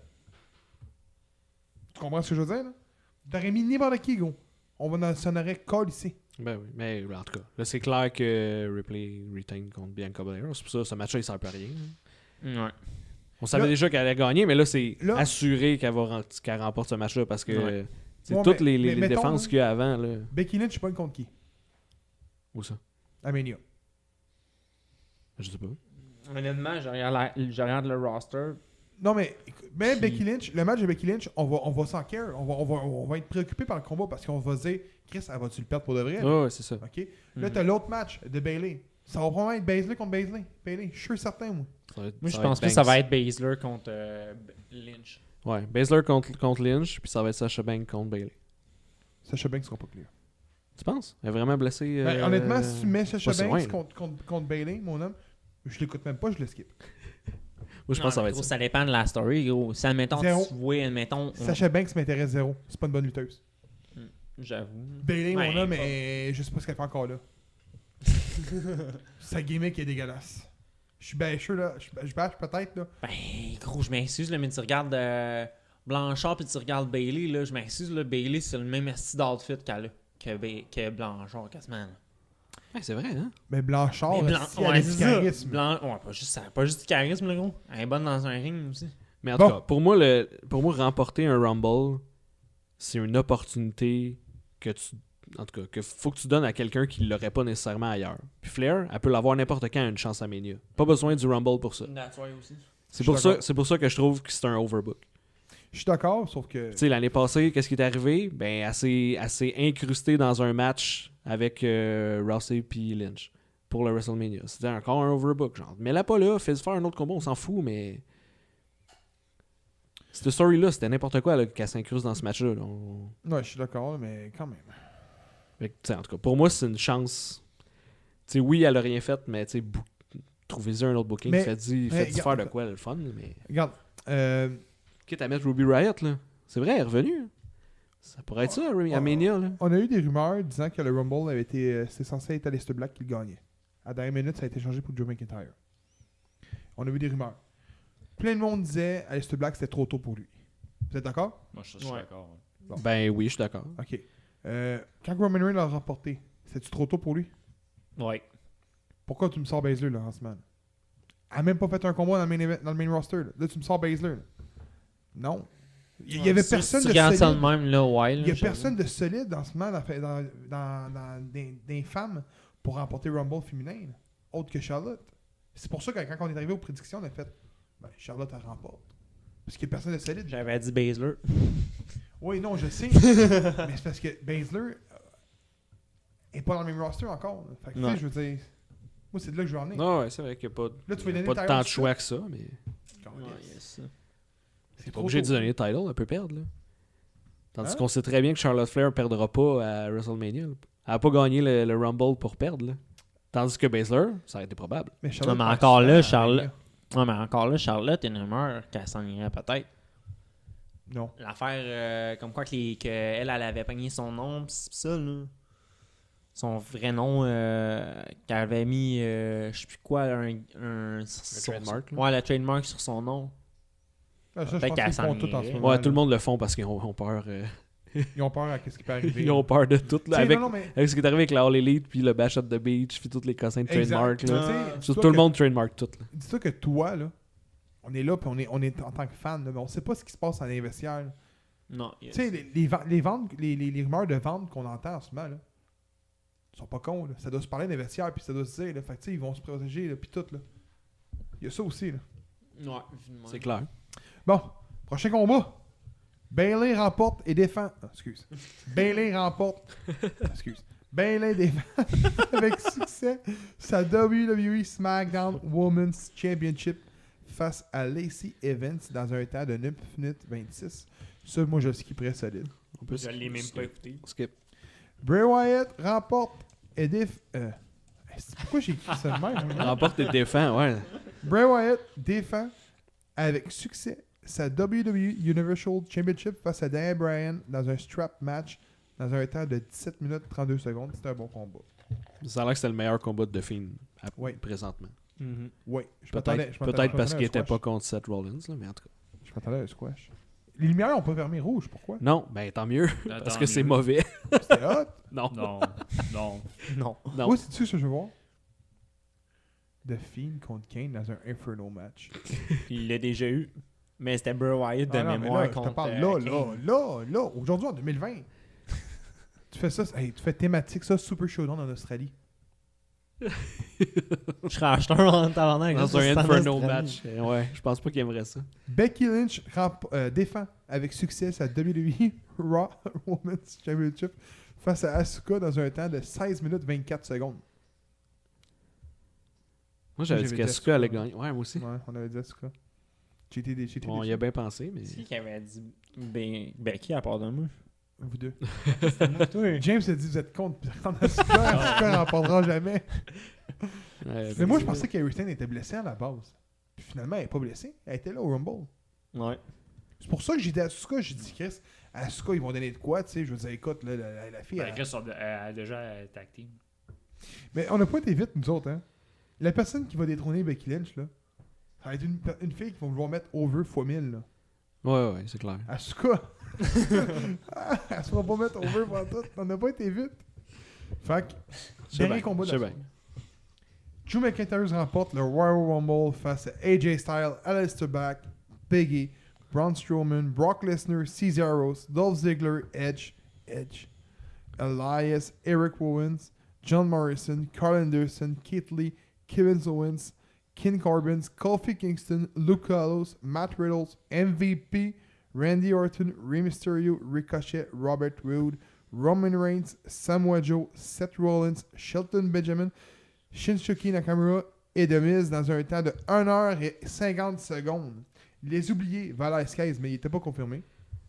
Tu comprends ce que je veux dire, là? T'aurais mis n'importe qui, gros. S'en aurait collé ici. Ben oui, mais en tout cas, là c'est clair que Ripley retain contre Bianca Belair. C'est pour ça ce match-là il sert plus à rien. Ouais. On savait Là- déjà qu'elle allait gagner, mais là c'est Là- assuré qu'elle remporte ce match-là parce que Ouais. c'est Ouais, toutes mais les mettons, défenses là- qu'il y a avant. Là. Becky Lynch, je pas contre qui? Où ça? À Mania. Je sais pas. Honnêtement, je regarde le roster. Non, mais Puis- Becky Lynch, le match de Becky Lynch, on va s'en care. On va être préoccupé par le combat parce qu'on va se dire, Chris, elle va-tu le perdre pour de vrai? Ouais, c'est ça. OK? Là, t'as l'autre match de Bayley. Ça va probablement être Baszler contre Bayley. Je suis sûr certain, moi. Moi, je pense que ça va être Baszler contre Lynch. Ouais, Baszler contre Lynch, puis ça va être Sasha Banks contre Bayley. Sasha Banks sera pas clear. Tu penses? Elle est vraiment blessée. Ben, honnêtement, si tu mets Sasha pas si Banks loin, contre Bayley, mon homme, je l'écoute même pas, je le skip. Moi, je pense que ça va être gros, ça. ça dépend de la story, gros. Si, admettons, Zéro. tu vois, admettons... Sasha Banks m'intéresse zéro. C'est pas une bonne lutteuse. J'avoue. Bayley, Ouais, mon homme, pas- je sais pas ce qu'elle fait encore là. Sa gimmick est dégueulasse. Je suis bâcheux, là. Je bâche peut-être, là. Ben, gros, je m'excuse, là, mais tu regardes Blanchard puis tu regardes Bailey, là, je m'excuse, là, Bailey, c'est le même style d'outfit qu'elle a, que Blanchard, quasiment. Là. Ouais, c'est vrai, hein? Mais Blanchard, Mais si, elle a du c'est ça. charisme. Ouais, pas juste du charisme, là, gros. Elle est bonne dans un ring aussi. Mais en Bon. tout cas, pour moi, remporter un Rumble, c'est une opportunité que tu. En tout cas, que faut que tu donnes à quelqu'un qui l'aurait pas nécessairement ailleurs. Puis Flair, elle peut l'avoir n'importe quand une chance à Mania. Pas besoin du Rumble pour ça. That's why aussi. C'est Je pour suis ça, d'accord. c'est pour ça que je trouve que c'est un overbook. Je suis d'accord, sauf que. Tu sais, l'année passée, qu'est-ce qui est arrivé? Ben, elle s'est incrustée dans un match avec Rousey puis Lynch pour le WrestleMania. C'était encore un overbook. Genre, mets-la pas là, fais faire un autre combat, on s'en fout, mais. Cette story-là, c'était n'importe quoi là, qu'elle s'incruste dans ce match-là. Là. Ouais, je suis d'accord, mais quand même. Fait que, tu sais, en tout cas, pour moi, c'est une chance. Tu sais, oui, elle a rien fait, mais tu sais, trouvez-y un autre booking. Mais- Faites-y mais, faire de quoi, le fun. Mais... Regarde, Quitte à mettre Ruby Riott, là. C'est vrai, elle est revenue. Ça pourrait être ça, à Mania, là. on a eu des rumeurs disant que le Rumble avait été. C'était censé être Aleister Black qui le gagnait. À la dernière minute, ça a été changé pour Drew McIntyre. On a eu des rumeurs. Plein de monde disait Aleister Black, c'était trop tôt pour lui. Vous êtes d'accord? Moi, je suis Ouais. d'accord. Ouais. Bon. Ben oui, je suis d'accord. Ok. Quand Roman Reigns l'a remporté, c'était-tu trop tôt pour lui? Ouais. Pourquoi tu me sors Baszler là, en semaine? Elle a même pas fait un combat dans le main roster. Là, tu me sors Baszler. Là. Non. Il y avait personne tu de regardes ça de solide. même, là, ouais. Il y a personne de solide en ce moment des femmes pour remporter Rumble féminin, là, autre que Charlotte. C'est pour ça que quand on est arrivé aux prédictions, on a fait ben, Charlotte elle remporte. Parce qu'il n'y a personne de solide. J'avais dit Baszler. Oui, non, je sais. Mais c'est parce que Baszler n'est pas dans le même roster encore. Là. Fait que, tu sais, Ouais. je veux dire, moi, c'est de là que je veux en venir. Non, ouais, c'est vrai qu'il n'y a pas, Là, tu vas il y a donner pas de Tyler tant de tout choix que ça, mais C'est pas trop obligé de tôt. donner le title, elle peut perdre. Là. Tandis Hein? qu'on sait très bien que Charlotte Flair ne perdra pas à WrestleMania. Là. Elle n'a pas gagné le Rumble pour perdre. Là. Tandis que Baszler, ça aurait été probable. Mais Charlotte Non, mais perd encore là, souvent, Charlotte- Ouais, mais encore là, Charlotte, il y a une rumeur qu'elle s'en irait peut-être. Non. L'affaire, comme quoi qu'elle avait pogné son nom, pis ça, là. son vrai nom qu'elle avait mis, je sais plus quoi, un trademark, là. Ouais, le trademark sur son nom. Ah, ça, je Peut-être pense qu'ils qu'elle font tout en ce s'ennuierait. moment. Ouais, là. tout le monde le font parce qu'ils ont peur. Ils ont peur à ce qui peut arriver. Ils ont peur de tout. Là, T'sais, avec, non, mais... avec ce qui est arrivé avec la All Elite, puis le Bash at the Beach, puis tous les cossins de trademark. Exact. Là. T'sais, Tout dis-toi le que- monde trademark tout. Là. Dis-toi que toi, là, on est là, puis on est en tant que fan, là, mais on sait pas ce qui se passe dans les vestiaires. là. Non, Tu sais, les ventes, les rumeurs de vente qu'on entend en ce moment, là, ils sont pas cons, là. Ça doit se parler des vestiaires, puis ça doit se dire, là. Fait que, tu sais, ils vont se protéger, là, puis tout, là. Il y a ça aussi, là. Ouais, C'est clair. Bon, prochain combat. Bayley remporte et défend... Ah, excuse. Bayley remporte... Excuse. Bayley défend avec succès sa WWE SmackDown Women's Championship face à Lacey Evans dans un temps de 9 minutes 26. Ça, moi, je le skipperais solide. On peut Je l'ai même pas écouté. skip. Bray Wyatt remporte et pourquoi j'ai écrit ça de même? moi? Remporte et défend, ouais. Bray Wyatt défend avec succès sa WWE Universal Championship face à Daniel Bryan dans un strap match dans un temps de 17 minutes 32 secondes. C'était un bon combat. Ça a l'air que c'était le meilleur combat de Fiend Ouais. présentement. Oui, je Peut-être m'attendais parce à un qu'il était squash. pas contre Seth Rollins, là, mais en tout cas. Je m'attendais à un squash. Les lumières n'ont pas permis rouge, pourquoi? Non, ben tant mieux, Tant parce que c'est mieux. mauvais. C'était hot. Non. Non, non. Non. Non. Moi, c'est-tu ce que je veux voir? The Fiend contre Kane dans un Inferno match. Il l'a déjà eu. Mais c'était Bray Wyatt de Ah non, mais mémoire là, je contre te parle Kane. là, aujourd'hui en 2020. Tu fais ça, hey, tu fais thématique ça, Super Showdown en Australie. Je serais acheteur en tabarnak. Dans juste un pour Inferno cette année. match. Ouais, je pense pas qu'il aimerait ça. Becky Lynch défend avec succès sa WWE Raw Women's Championship face à Asuka dans un temps de 16 minutes 24 secondes. Moi, j'avais Moi, dit j'avais qu'Asuka dit allait Asuka. gagner. Ouais, moi aussi. Ouais, on avait dit Asuka. J'étais déçu. On y a bien pensé, mais. C'est qui avait dit Becky à part de moi? Vous deux. C'était moi, toi. James a dit vous êtes contre prendre Asuka, Asuka n'en parlera jamais. Ouais, Mais moi, je pensais qu'Harry Stain était blessé à la base. Puis finalement, elle n'est pas blessée. Elle était là au Rumble. Ouais. C'est pour ça que j'ai dit Asuka. J'ai dit, Chris, Asuka, ils vont donner de quoi, tu sais. Je veux dire, écoute, là, la fille. Ben, elle- Chris, elle a déjà tag team. Mais on n'a pas été vite, nous autres, hein. La personne qui va détrôner Becky Lynch, là, ça va être une fille qui va vouloir mettre over x 1000, là. Ouais, c'est clair. Asuka. Elle se va pas mettre over pour tout. On n'a pas été vite. Fait que, dernier combat de Je sais la bien. soirée. Drew McIntyre remporte le Royal Rumble face à AJ Styles, Aleister Black, Big E, Braun Strowman, Brock Lesnar, Cesaro Rose, Dolph Ziggler, Edge, Elias, Eric Owens, John Morrison, Carl Anderson, Keith Lee, Kevin Owens, Ken Corbin, Kofi Kingston, Luke Gallows, Matt Riddle, MVP, Randy Orton, Rey Mysterio, Ricochet, Robert Roode, Roman Reigns, Samoa Joe, Seth Rollins, Shelton Benjamin, Shinsuke Nakamura et The Miz dans un temps de 1h50 secondes. Les oubliés, Velasquez, mais il n'était pas confirmé.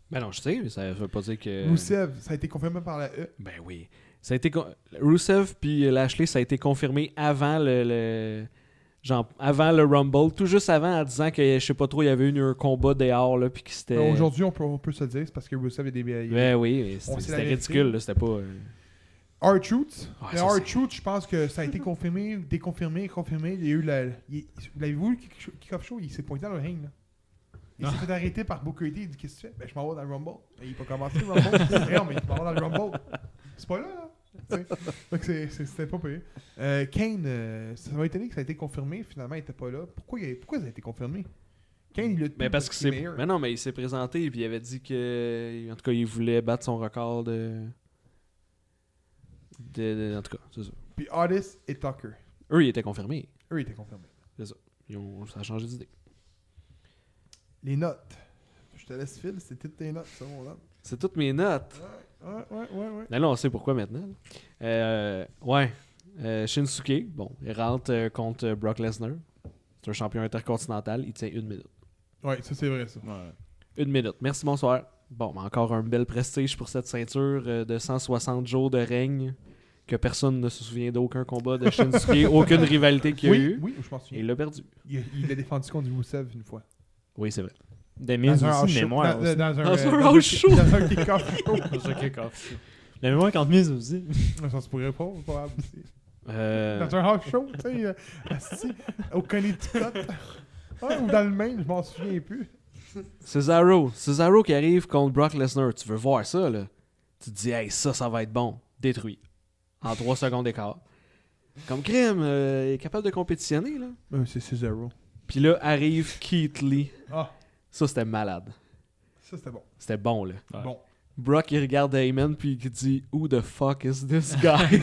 Ben non, je sais, mais ça veut pas dire que. Rusev, ça a été confirmé par la E. Ben oui. Ça a été Rusev puis Lashley, ça a été confirmé avant genre avant le Rumble, tout juste avant, en disant que je sais pas trop, il y avait eu un combat dehors là, puis que c'était. Aujourd'hui, on peut se le dire, c'est parce que Rusev a des Ben oui, mais On sait c'était la vérité. ridicule, là, c'était pas. R-Truth. Ouais, Mais ça, R-Truth, je pense que ça a été confirmé, déconfirmé, confirmé. Il y a eu vous l'avez vu, le kick-off show, il s'est pointé dans le ring. Là. Il s'est fait arrêter par Booker T. Il dit qu'est-ce que tu fais? Ben, je m'en vais dans le Rumble. Ben, il peut commencer le Rumble. Mais non, mais il m'en va dans le Rumble. C'est pas là, là. Tu sais. Donc, c'était pas payé. Kane, ça m'a étonné que ça a été confirmé. Finalement, il était pas là. Pourquoi ça a été confirmé? Kane, il l'a Ben parce que qu'il est c'est. meilleur. Mais non, mais il s'est présenté et puis il avait dit que. En tout cas, il voulait battre son record de. En tout cas, c'est ça. Puis Otis et Tucker. Eux, ils étaient confirmés. Eux, ils étaient confirmés. Ça a changé d'idée. Les notes. Je te laisse fil, c'est toutes tes notes, ça, mon homme. C'est toutes mes notes. Ouais. Là, on sait pourquoi maintenant. Shinsuke, bon, il rentre contre Brock Lesnar. C'est un champion intercontinental. Il tient 1 minute. Ouais, ça, c'est vrai, ça. Ouais. 1 minute. Merci, bonsoir. Bon, mais encore un bel prestige pour cette ceinture de 160 jours de règne que personne ne se souvient d'aucun combat de Shinsuke, aucune rivalité qu'il y a eu. Oui, je m'en Et souviens. il l'a perdu. Il a défendu contre Rusev une fois. Oui, c'est vrai. The Miz Dans un aussi, house show- mémoire. dans- aussi. dans un Dans un house show. Dans un kick-off show. C'est ça kick-off. La mémoire contre Miz aussi. Ça se pourrait pas, probable aussi. Euh, Dans un house show, tu sais, assis au Connecticut. Ouais, ou dans le Maine, je m'en souviens plus. Cesaro qui arrive contre Brock Lesnar. Tu veux voir ça, là? Tu te dis, hey, ça va être bon. Détruit. En 3 secondes d'écart. Comme crime, il est capable de compétitionner, là. C'est Cesaro. Puis là, arrive Keith Lee. Ah, Ça, c'était malade. ça c'était bon. C'était bon, là. Ouais. Bon. Brock, il regarde Heyman, puis il dit, who the fuck is this guy?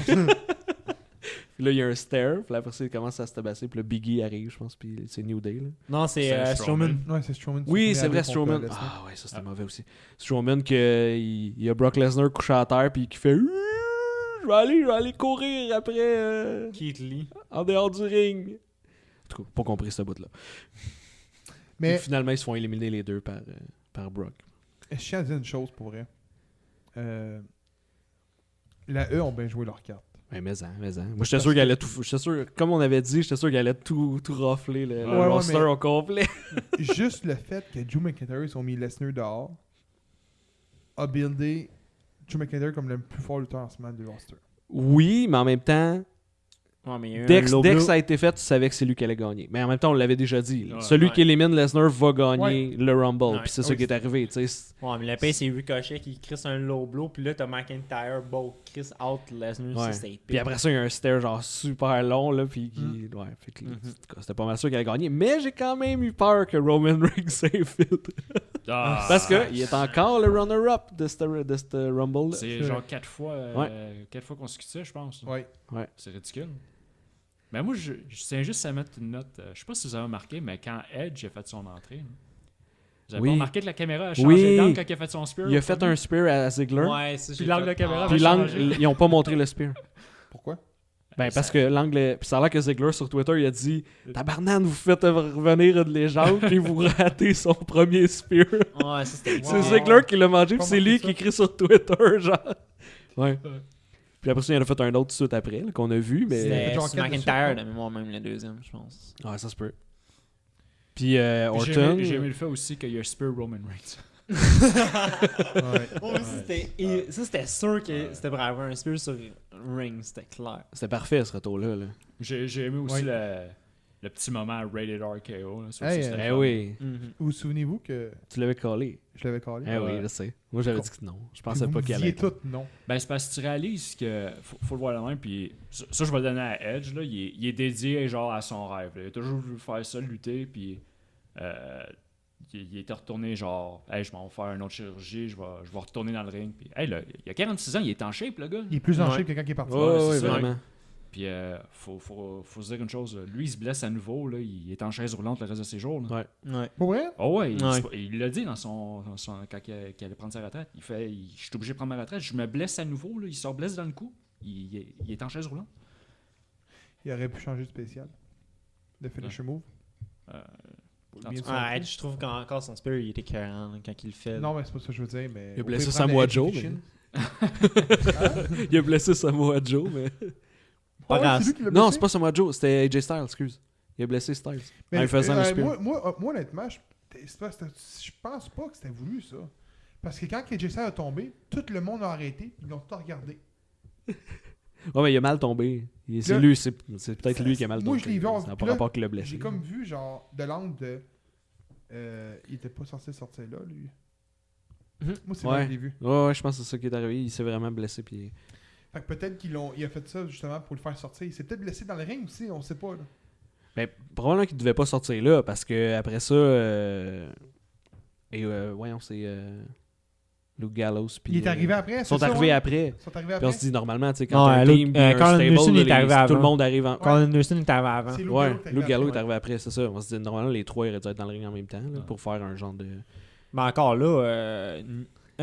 Puis là, il y a un stare. Puis là, après ça, il commence à se tabasser. Puis là, Biggie arrive, je pense. Puis c'est New Day, là. Non, c'est C'est Strowman. Ouais, c'est Strowman. Oui, c'est vrai, contre Strowman. Lesnar. Ah ouais, ça c'était mauvais aussi. Strowman, il y a Brock Lesnar couché à terre, puis qui fait je vais aller courir après Keith Lee. en dehors du ring. En tout cas, pas compris ce bout-là. Mais Et finalement, ils se font éliminer les deux par Brock. je tiens à dire une chose pour vrai. La E ont bien joué leur carte. Ouais, mais. Moi, j'étais sûr qu'elle allait tout. J'étais sûr, comme on avait dit, j'étais sûr qu'elle allait tout rafler le Ouais, roster mais- au complet. Juste le fait que Drew McIntyre ont mis Lesnar dehors a buildé Drew McIntyre comme le plus fort lutteur en ce moment du roster. Oui, mais en même temps, Ouais, mais il y a eu dès un que, low dès que blow. ça a été fait, tu savais que c'est lui qui allait gagner. Mais en même temps, on l'avait déjà dit. là. Ouais. Celui Ouais. qui élimine Lesnar va gagner le Rumble. Ouais. Puis c'est ça Oui, qui est arrivé. Tu sais. Ouais, mais le pire, c'est Ricochet qui crisse un low blow, puis là, t'as McIntyre, Chris out, Lesnar, Ouais. ça, c'était épique. Puis après ça, il y a un stare genre super long. Là, puis ouais, fait que, en tout cas, c'était pas mal sûr qu'il allait gagner. Mais j'ai quand même eu peur que Roman Reigns s'est fait. Ah, Parce qu'il est encore le runner-up de ce Rumble. C'est genre 4 fois, Ouais. 4 fois consécutif, je pense. Ouais. C'est ridicule. Mais moi, je tiens juste à mettre une note. Je sais pas si vous avez remarqué, mais quand Edge a fait son entrée, là, vous avez Oui. pas remarqué que la caméra a changé Oui. d'angle quand il a fait son spear? Il a fait un spear à Ziggler. Ouais, ça, Puis l'angle de caméra Puis avait l'angle, changé. ils ont pas montré le spear. Pourquoi? Ben, parce que l'angle. Puis ça a l'air que Ziggler sur Twitter, il a dit Tabarnan, vous faites revenir une légende, puis vous ratez son premier spear. Ouais, ça, c'était Wow. C'est Ziggler qui l'a mangé, puis Pas c'est lui manqué qui ça. écrit sur Twitter, genre. Ouais. Puis après ça, il en a fait un autre tout de suite après, là, qu'on a vu, mais. C'était genre sur quatre de McIntyre, suite, de mémoire, même le deuxième, je pense. Ouais, ça se peut. Puis Puis Orton. J'ai aimé le fait aussi qu'il y a un spear Roman Reigns. Ouais. Ça, c'était sûr que c'était pour avoir un spear sur Ring, c'était clair. C'était parfait ce retour-là. Là. J'ai aimé aussi Ouais. le petit moment Rated RKO. Là, ça Hey, aussi, c'était Eh le fun. oui, Vous vous souvenez-vous que tu l'avais collé. je l'avais collé? Eh oui, Ouais. je sais. Moi, j'avais dit que non. Je pensais Vous pas me qu'il allait. disiez tout non. Ben, c'est parce que tu réalises que faut le voir de même. Puis ça, je vais le donner à Edge. Là, il est dédié genre à son rêve. Là. Il a toujours voulu faire ça, lutter. Puis il était retourné genre, hey, je m'en vais faire une autre chirurgie. Je vais retourner dans le ring. Puis, hey, là, il a 46 ans, il est en shape, le gars. Il est plus en Ouais. shape que quand il est parti. Ouais, c'est ouais, ça. vraiment. Puis faut se dire une chose. Lui, il se blesse à nouveau. Là, il est en chaise roulante le reste de ses jours. Là. Ouais. Ouais. Pour vrai? Oh ouais, Ouais. il l'a dit dans quand il allait prendre sa retraite. Il fait je suis obligé de prendre ma retraite, je me blesse à nouveau, là. Il se blesse dans le cou. Il est en chaise roulante. Il aurait pu changer de spécial. De finisher move. Pour bien en tout son Ouais, coup. je trouve qu'encore son spear, il était écœurant là, quand il le fait. Non, mais c'est pas ça que je veux dire. Mais Il a au blessé pire, Samoa prendre Joe, Execution. Il a blessé Samoa Joe, mais. Pas Ouais, grave. c'est lui qui l'a Non, blessé? c'est pas Samoa Joe, c'était AJ Styles, excuse. Il a blessé Styles. Mais, en faisant le spear. moi, honnêtement, je pense pas que c'était voulu, ça. Parce que quand KJ Styles a tombé, tout le monde a arrêté, ils l'ont tout regardé. Ouais, mais il a mal tombé. C'est Là, lui, c'est peut-être lui qui a mal tombé. moi, je l'ai vu en- Ça n'a pas puis là, rapport qu'il l'a blessé. J'ai comme vu, genre, de l'angle de... il était pas censé sortir là, lui. Moi, c'est Ouais. là que je l'ai vu. Ouais, je pense que c'est ça qui est arrivé. Il s'est vraiment blessé. Puis... Fait que peut-être il a fait ça, justement, pour le faire sortir. Il s'est peut-être blessé dans le ring aussi, on sait pas, là. Ben, probablement qu'il devait pas sortir là parce que après ça. Voyons, c'est. Luke Gallows. Puis, Il est arrivé après, Ils c'est sont ça, arrivés ouais? après. Ils sont arrivés Puis après. on se dit normalement, tu sais, Non, quand t'as un Luke- team, puis un Carl stable, Anderson est arrivé tout le avant. monde arrive en. Colin Anderson est arrivé avant. C'est Luke Ouais, Gallows qui est Luke arrivé Gallows est après, arrivé après, c'est ça. On se dit normalement, les trois auraient dû être dans le ring en même temps là, Ouais. pour faire un genre de. Mais encore là,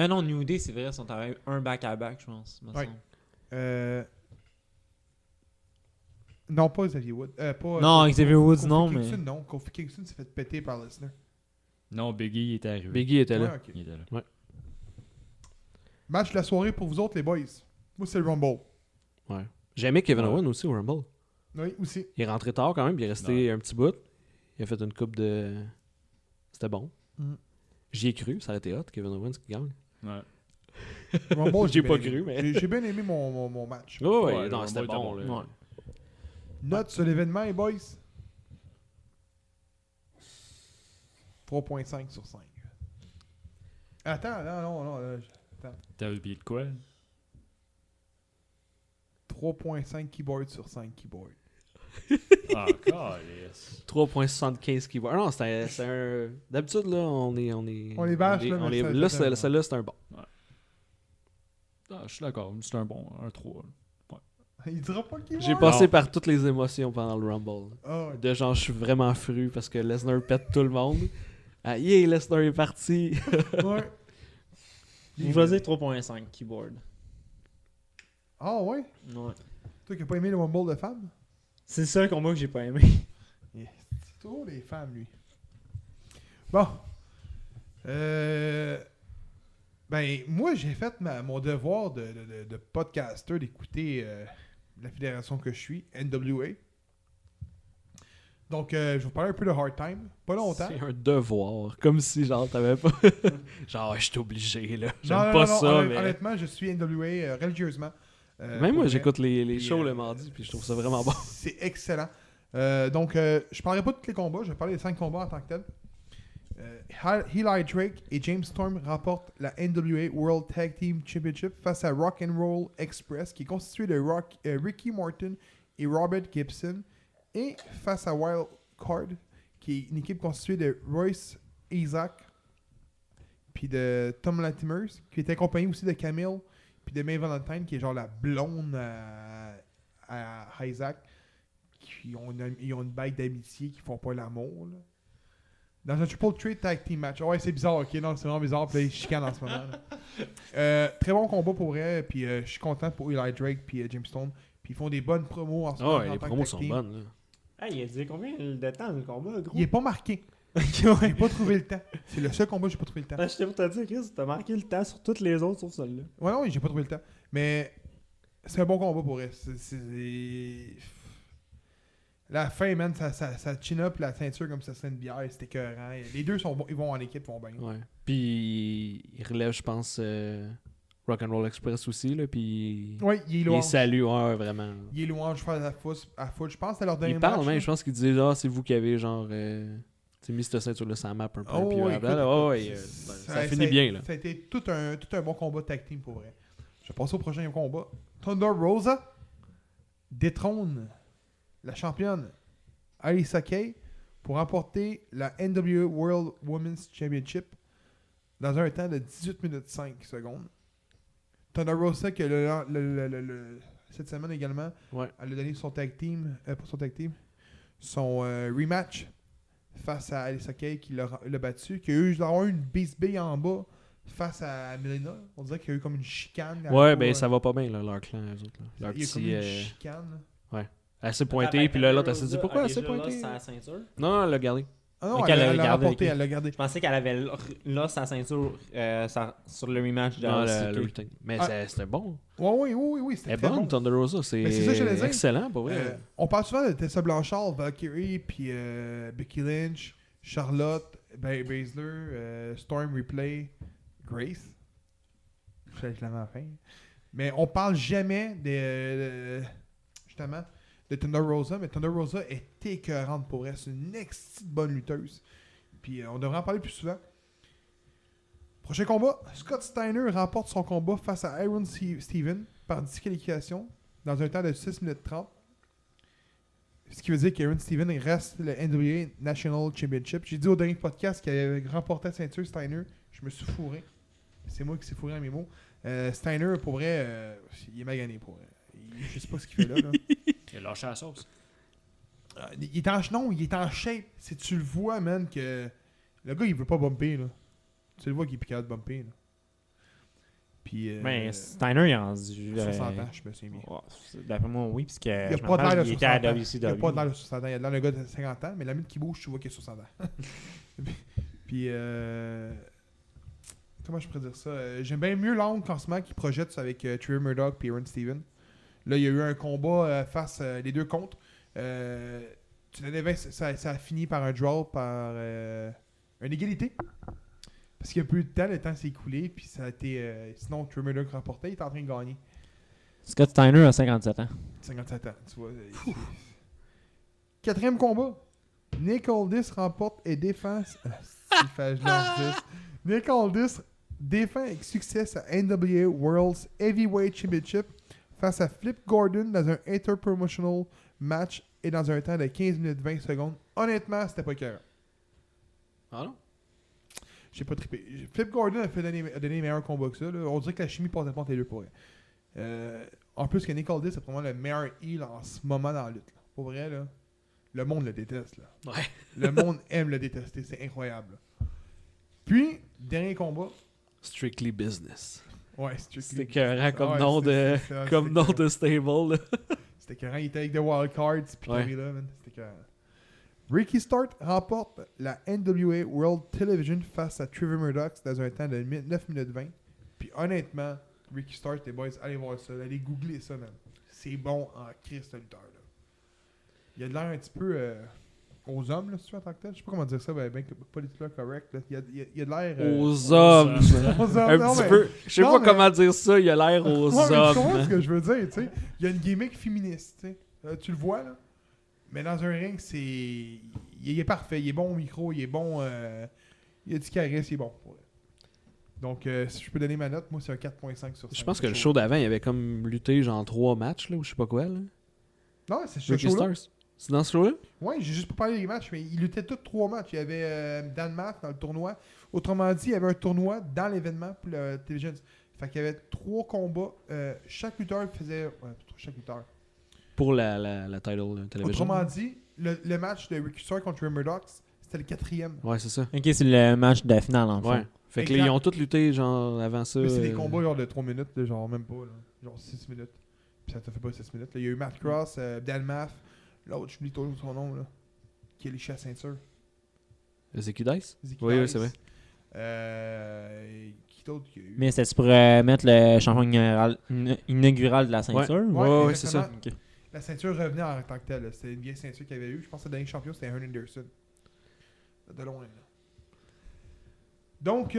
non, New Day, c'est vrai, ils sont arrivés un back-à-back, je pense. me Ouais. semble. Non, pas Xavier Wood. Pas, Non, Xavier Woods, Kofi non, Kingston, mais. non. Kofi Kingston s'est fait péter par Lesnar. Non, Biggie il était arrivé. Biggie était là. Ouais, ok. Il était là. Match de la soirée pour vous autres, les boys. Moi, c'est le Rumble. Ouais. J'ai aimé Kevin Ouais. Owens aussi au Rumble. Oui, aussi. Il est rentré tard quand même, puis il est resté un petit bout. Il a fait une coupe de. C'était bon. Mm. J'y ai cru, ça aurait été hot, Kevin Owens qui gagne. Ouais. Rumble, J'ai pas bien cru, aimé. mais- J'ai bien aimé mon match. Oh, ouais, Ouais, non, le c'était Rumble bon. était Là. Ouais. Note sur l'événement, les boys. 3.5 sur 5. Attends, non. T'as oublié de quoi? 3.5 keyboard sur 5 keyboard. Ah, calisse. 3.75 keyboard. Non, c'est un. D'habitude, là, on est. On les bâche, là, mais ça, là, ça, celle-là, c'est un bon. Ah, je suis d'accord, c'est un bon, un 3. Il dira pas le keyboard. J'ai passé par toutes les émotions pendant le Rumble. Ah, ouais. De genre, je suis vraiment fru parce que Lesnar pète tout le monde. Ah, yeah, Lesnar est parti. Ouais. Vous choisissez 3.5 keyboard. Ah ouais? Ouais. Toi qui n'as pas aimé le Rumble de femmes? C'est le seul combat que j'ai pas aimé. C'est toujours les femmes, lui. Bon. Ben, moi, j'ai fait mon devoir de podcaster d'écouter la fédération que je suis, NWA. Donc, je vais vous parler un peu de Hard Time. Pas longtemps. C'est un devoir. Comme si, genre, t'avais pas. genre, je suis obligé, là. J'aime Non, pas non, ça, non, mais. Honnêtement, je suis NWA religieusement. Même pour moi, vrai. j'écoute les Puis, shows le mardi, puis je trouve ça vraiment bon. C'est excellent. Donc, je parlerai pas de tous les combats, je vais parler des 5 combats en tant que tel. Eli Drake et James Storm remportent la NWA World Tag Team Championship face à Rock and Roll Express, qui est constitué de Ricky Morton et Robert Gibson, et face à Wild Card, qui est une équipe constituée de Royce Isaac, puis de Tom Latimer, qui est accompagné aussi de Camille, puis de May Valentine, qui est genre la blonde à Isaac. Ils ont une bague d'amitié qui font pas l'amour. Là. Dans un Triple Threat Tag Team match. Ouais, c'est bizarre, ok? Non, c'est vraiment bizarre. Puis là, ils chicanent en ce moment. Là. Très bon combat pour vrai. Puis je suis content pour Eli Drake puis James Stone. Puis ils font des bonnes promos en ce moment. Oh, en les tant que promos tag sont team. bonnes, là. Ah, il a dit combien de temps le combat, gros? Il est pas marqué. Ouais. J'ai pas trouvé le temps. C'est le seul combat que j'ai pas trouvé le temps. Ben, j'étais pour te dire, Chris, t'as marqué le temps sur toutes les autres, sauf celle-là. Ouais, non, j'ai pas trouvé le temps. Mais c'est un bon combat pour vrai. La fin, man, ça chin up la ceinture comme ça serait une bière. C'était écœurant. Les deux sont bons, ils vont en équipe, ils vont bien. Ouais. Puis, il relève, je pense, Rock'n'Roll Express aussi, là. Puis, Ouais, il est il louange. salue, ouais, vraiment. Il est louange face à foot. Je pense que c'est leur dernier Il parle match. même, là. je pense qu'il disait, genre, c'est vous qui avez, genre, mis cette ceinture-là sur la map un peu. Oh, puis, ouais, blablabla. écoute, Oh, ouais, ça finit bien, là. Ça a été tout un bon combat tag team pour vrai. Je vais passer au prochain combat. Thunder Rosa détrône la championne Alisa Kay pour remporter la NWA World Women's Championship dans un temps de 18 minutes 5 secondes. Thunder Rosa qui cette semaine également, Ouais. elle a donné son tag team, pas son tag team, son rematch face à Alisa Kay qui l'a battu, qui a eu une Beast Bay en bas face à Melina. On dirait qu'il y a eu comme une chicane. Ouais, ben, ça va pas bien, là, leur clan, eux autres, là. Leur Il y a comme petit. une chicane. Elle s'est pointée, puis là, l'autre, elle s'est dit, pourquoi elle s'est pointée? sa ceinture? Non, elle l'a gardé. Ah non, Ok, elle elle l'a l'a gardé, remporté, ok. elle l'a gardé. Je pensais qu'elle avait là sa ceinture sur le rematch de Non, LCK. le retain. Mais Ah. c'était bon. Oui, Elle c'était est très bonne, bon. Thunder Rosa. C'est Mais c'est ça que j'allais dire. excellent, pour vrai. On parle souvent de Tessa Blanchard, Valkyrie, puis Becky Lynch, Charlotte, Baszler, Storm Replay, Grace. Je la mets à la fin. Mais on parle jamais justement de Thunder Rosa, mais Thunder Rosa est écœurante pour elle. C'est une bonne lutteuse. Puis on devrait en parler plus souvent. Prochain combat, Scott Steiner remporte son combat face à Aaron Steven par disqualification dans un temps de 6 minutes 30. Ce qui veut dire qu'Aaron Steven reste le NWA National Championship. J'ai dit au dernier podcast qu'il avait remporté la ceinture Steiner. Je me suis fourré. C'est moi qui s'est fourré à mes mots. Steiner, pour vrai, il est magané pour vrai. Je sais pas ce qu'il fait là. Il a lâché la sauce. Il est en shape. Si tu le vois, man, que le gars, il veut pas bumper, là. Tu le vois qu'il est piqué de bumper, là. Puis, Mais Steiner, il a rendu. 60 ans, je me souviens bien. D'après moi, oui, parce que. Il a je me pas de l'air rappelle, de il était à 60 ans. WCW. Il a pas de l'air de 60 ans. Il a l'air d'un gars de 50 ans, mais la minute qui bouge, tu vois qu'il a 60 ans. Puis, comment je pourrais dire ça? J'aime bien mieux l'angle qu'en ce moment qu'il projette avec Trevor Murdoch et Aaron Steven. Là, il y a eu un combat face les deux contre. Ça a fini par un draw, par une égalité. Parce qu'il y a peu de temps, le temps s'est écoulé, puis ça a été... sinon, Trey Murdoch remportait, il est en train de gagner. Scott Steiner a 57 ans. 57 ans, tu vois. Quatrième combat. Nick Aldis remporte et défend... Nick Aldis défend avec succès sa NWA World's Heavyweight Championship face à Flip Gordon dans un interpromotional match et dans un temps de 15 minutes 20 secondes. Honnêtement, c'était pas écœurant. Ah non? J'ai pas trippé. Flip Gordon a donné les meilleurs combats que ça. Là. On dirait que la chimie passait pas entre les deux pour vrai. En plus que Nick Aldis, c'est probablement le meilleur heel en ce moment dans la lutte. Là. Pour vrai, là, le monde le déteste. Là. Ouais. Le monde aime le détester. C'est incroyable. Là. Puis, dernier combat. Strictly Business. Ouais, Strictly. C'était écœurant comme Ouais, nom de c'était comme nom écœurant. de stable. Là. C'était écœurant. Il était avec The Wild Cards. Puis Ouais. là, man. C'était écœurant. Ricky Start remporte la NWA World Television face à Trevor Murdoch dans un temps de 9 minutes 20. Puis honnêtement, Ricky Start, les boys, allez voir ça. Allez googler ça, man. C'est bon en Christ de lutteur. Là. Il a de l'air un petit peu aux hommes, là, si tu veux, en tant que tel. Je sais pas comment dire ça, ben politiquement correct. Là. Il a de l'air... Aux hommes. aux hommes. Un Non, petit mais- peu. Je sais non, pas mais- comment dire ça, il a l'air aux Ouais, mais tu comprends hommes. ce que je veux dire, tu sais. Il y a une gimmick féministe, tu sais. Tu le vois, là. Mais dans un ring, c'est... Il est parfait. Il est bon au micro, il est bon... Il a du charisme, il est bon. Pour vrai. Donc, si je peux donner ma note, moi, c'est un 4.5 sur 5. Je pense que le show d'avant, il avait comme lutté genre 3 matchs, là, ou je sais pas quoi. Là. Non, c'est ce Ricky show-là. Stars. C'est dans ce show-là? Ouais, j'ai juste pas parlé des matchs, mais il luttait tous 3 matchs. Il y avait Dan Math dans le tournoi. Autrement dit, il y avait un tournoi dans l'événement pour le Television. Fait qu'il y avait 3 combats. Chaque lutteur faisait... Ouais, chaque lutteur. Pour la title télévision. Autrement dit, le match de Ricky Starr contre Ray Murdoch, c'était le 4e. Ouais, c'est ça. Ok, c'est le match de finale en Ouais. fait. Fait que Exact. là, ils ont tous lutté genre avant ça. Mais c'est des combats genre de 3 minutes, là, genre même pas, là. Genre 6 minutes. Puis ça te fait pas 6 minutes. Là. Il y a eu Matt Cross, Dan Math, l'autre, j'oublie toujours son nom, là, qui est léché à ceinture. Zeki Dice? Zeke Oui, Dice. c'est vrai. Qui d'autre qu'il y a eu? Mais c'était pour mettre le champion inaugural de la ceinture? Ouais, c'est ça. exactement. La ceinture revenait en tant que telle. là. C'était une vieille ceinture qu'il y avait eu. Je pense que le dernier champion, c'était Hearn Anderson. De loin, là. Donc,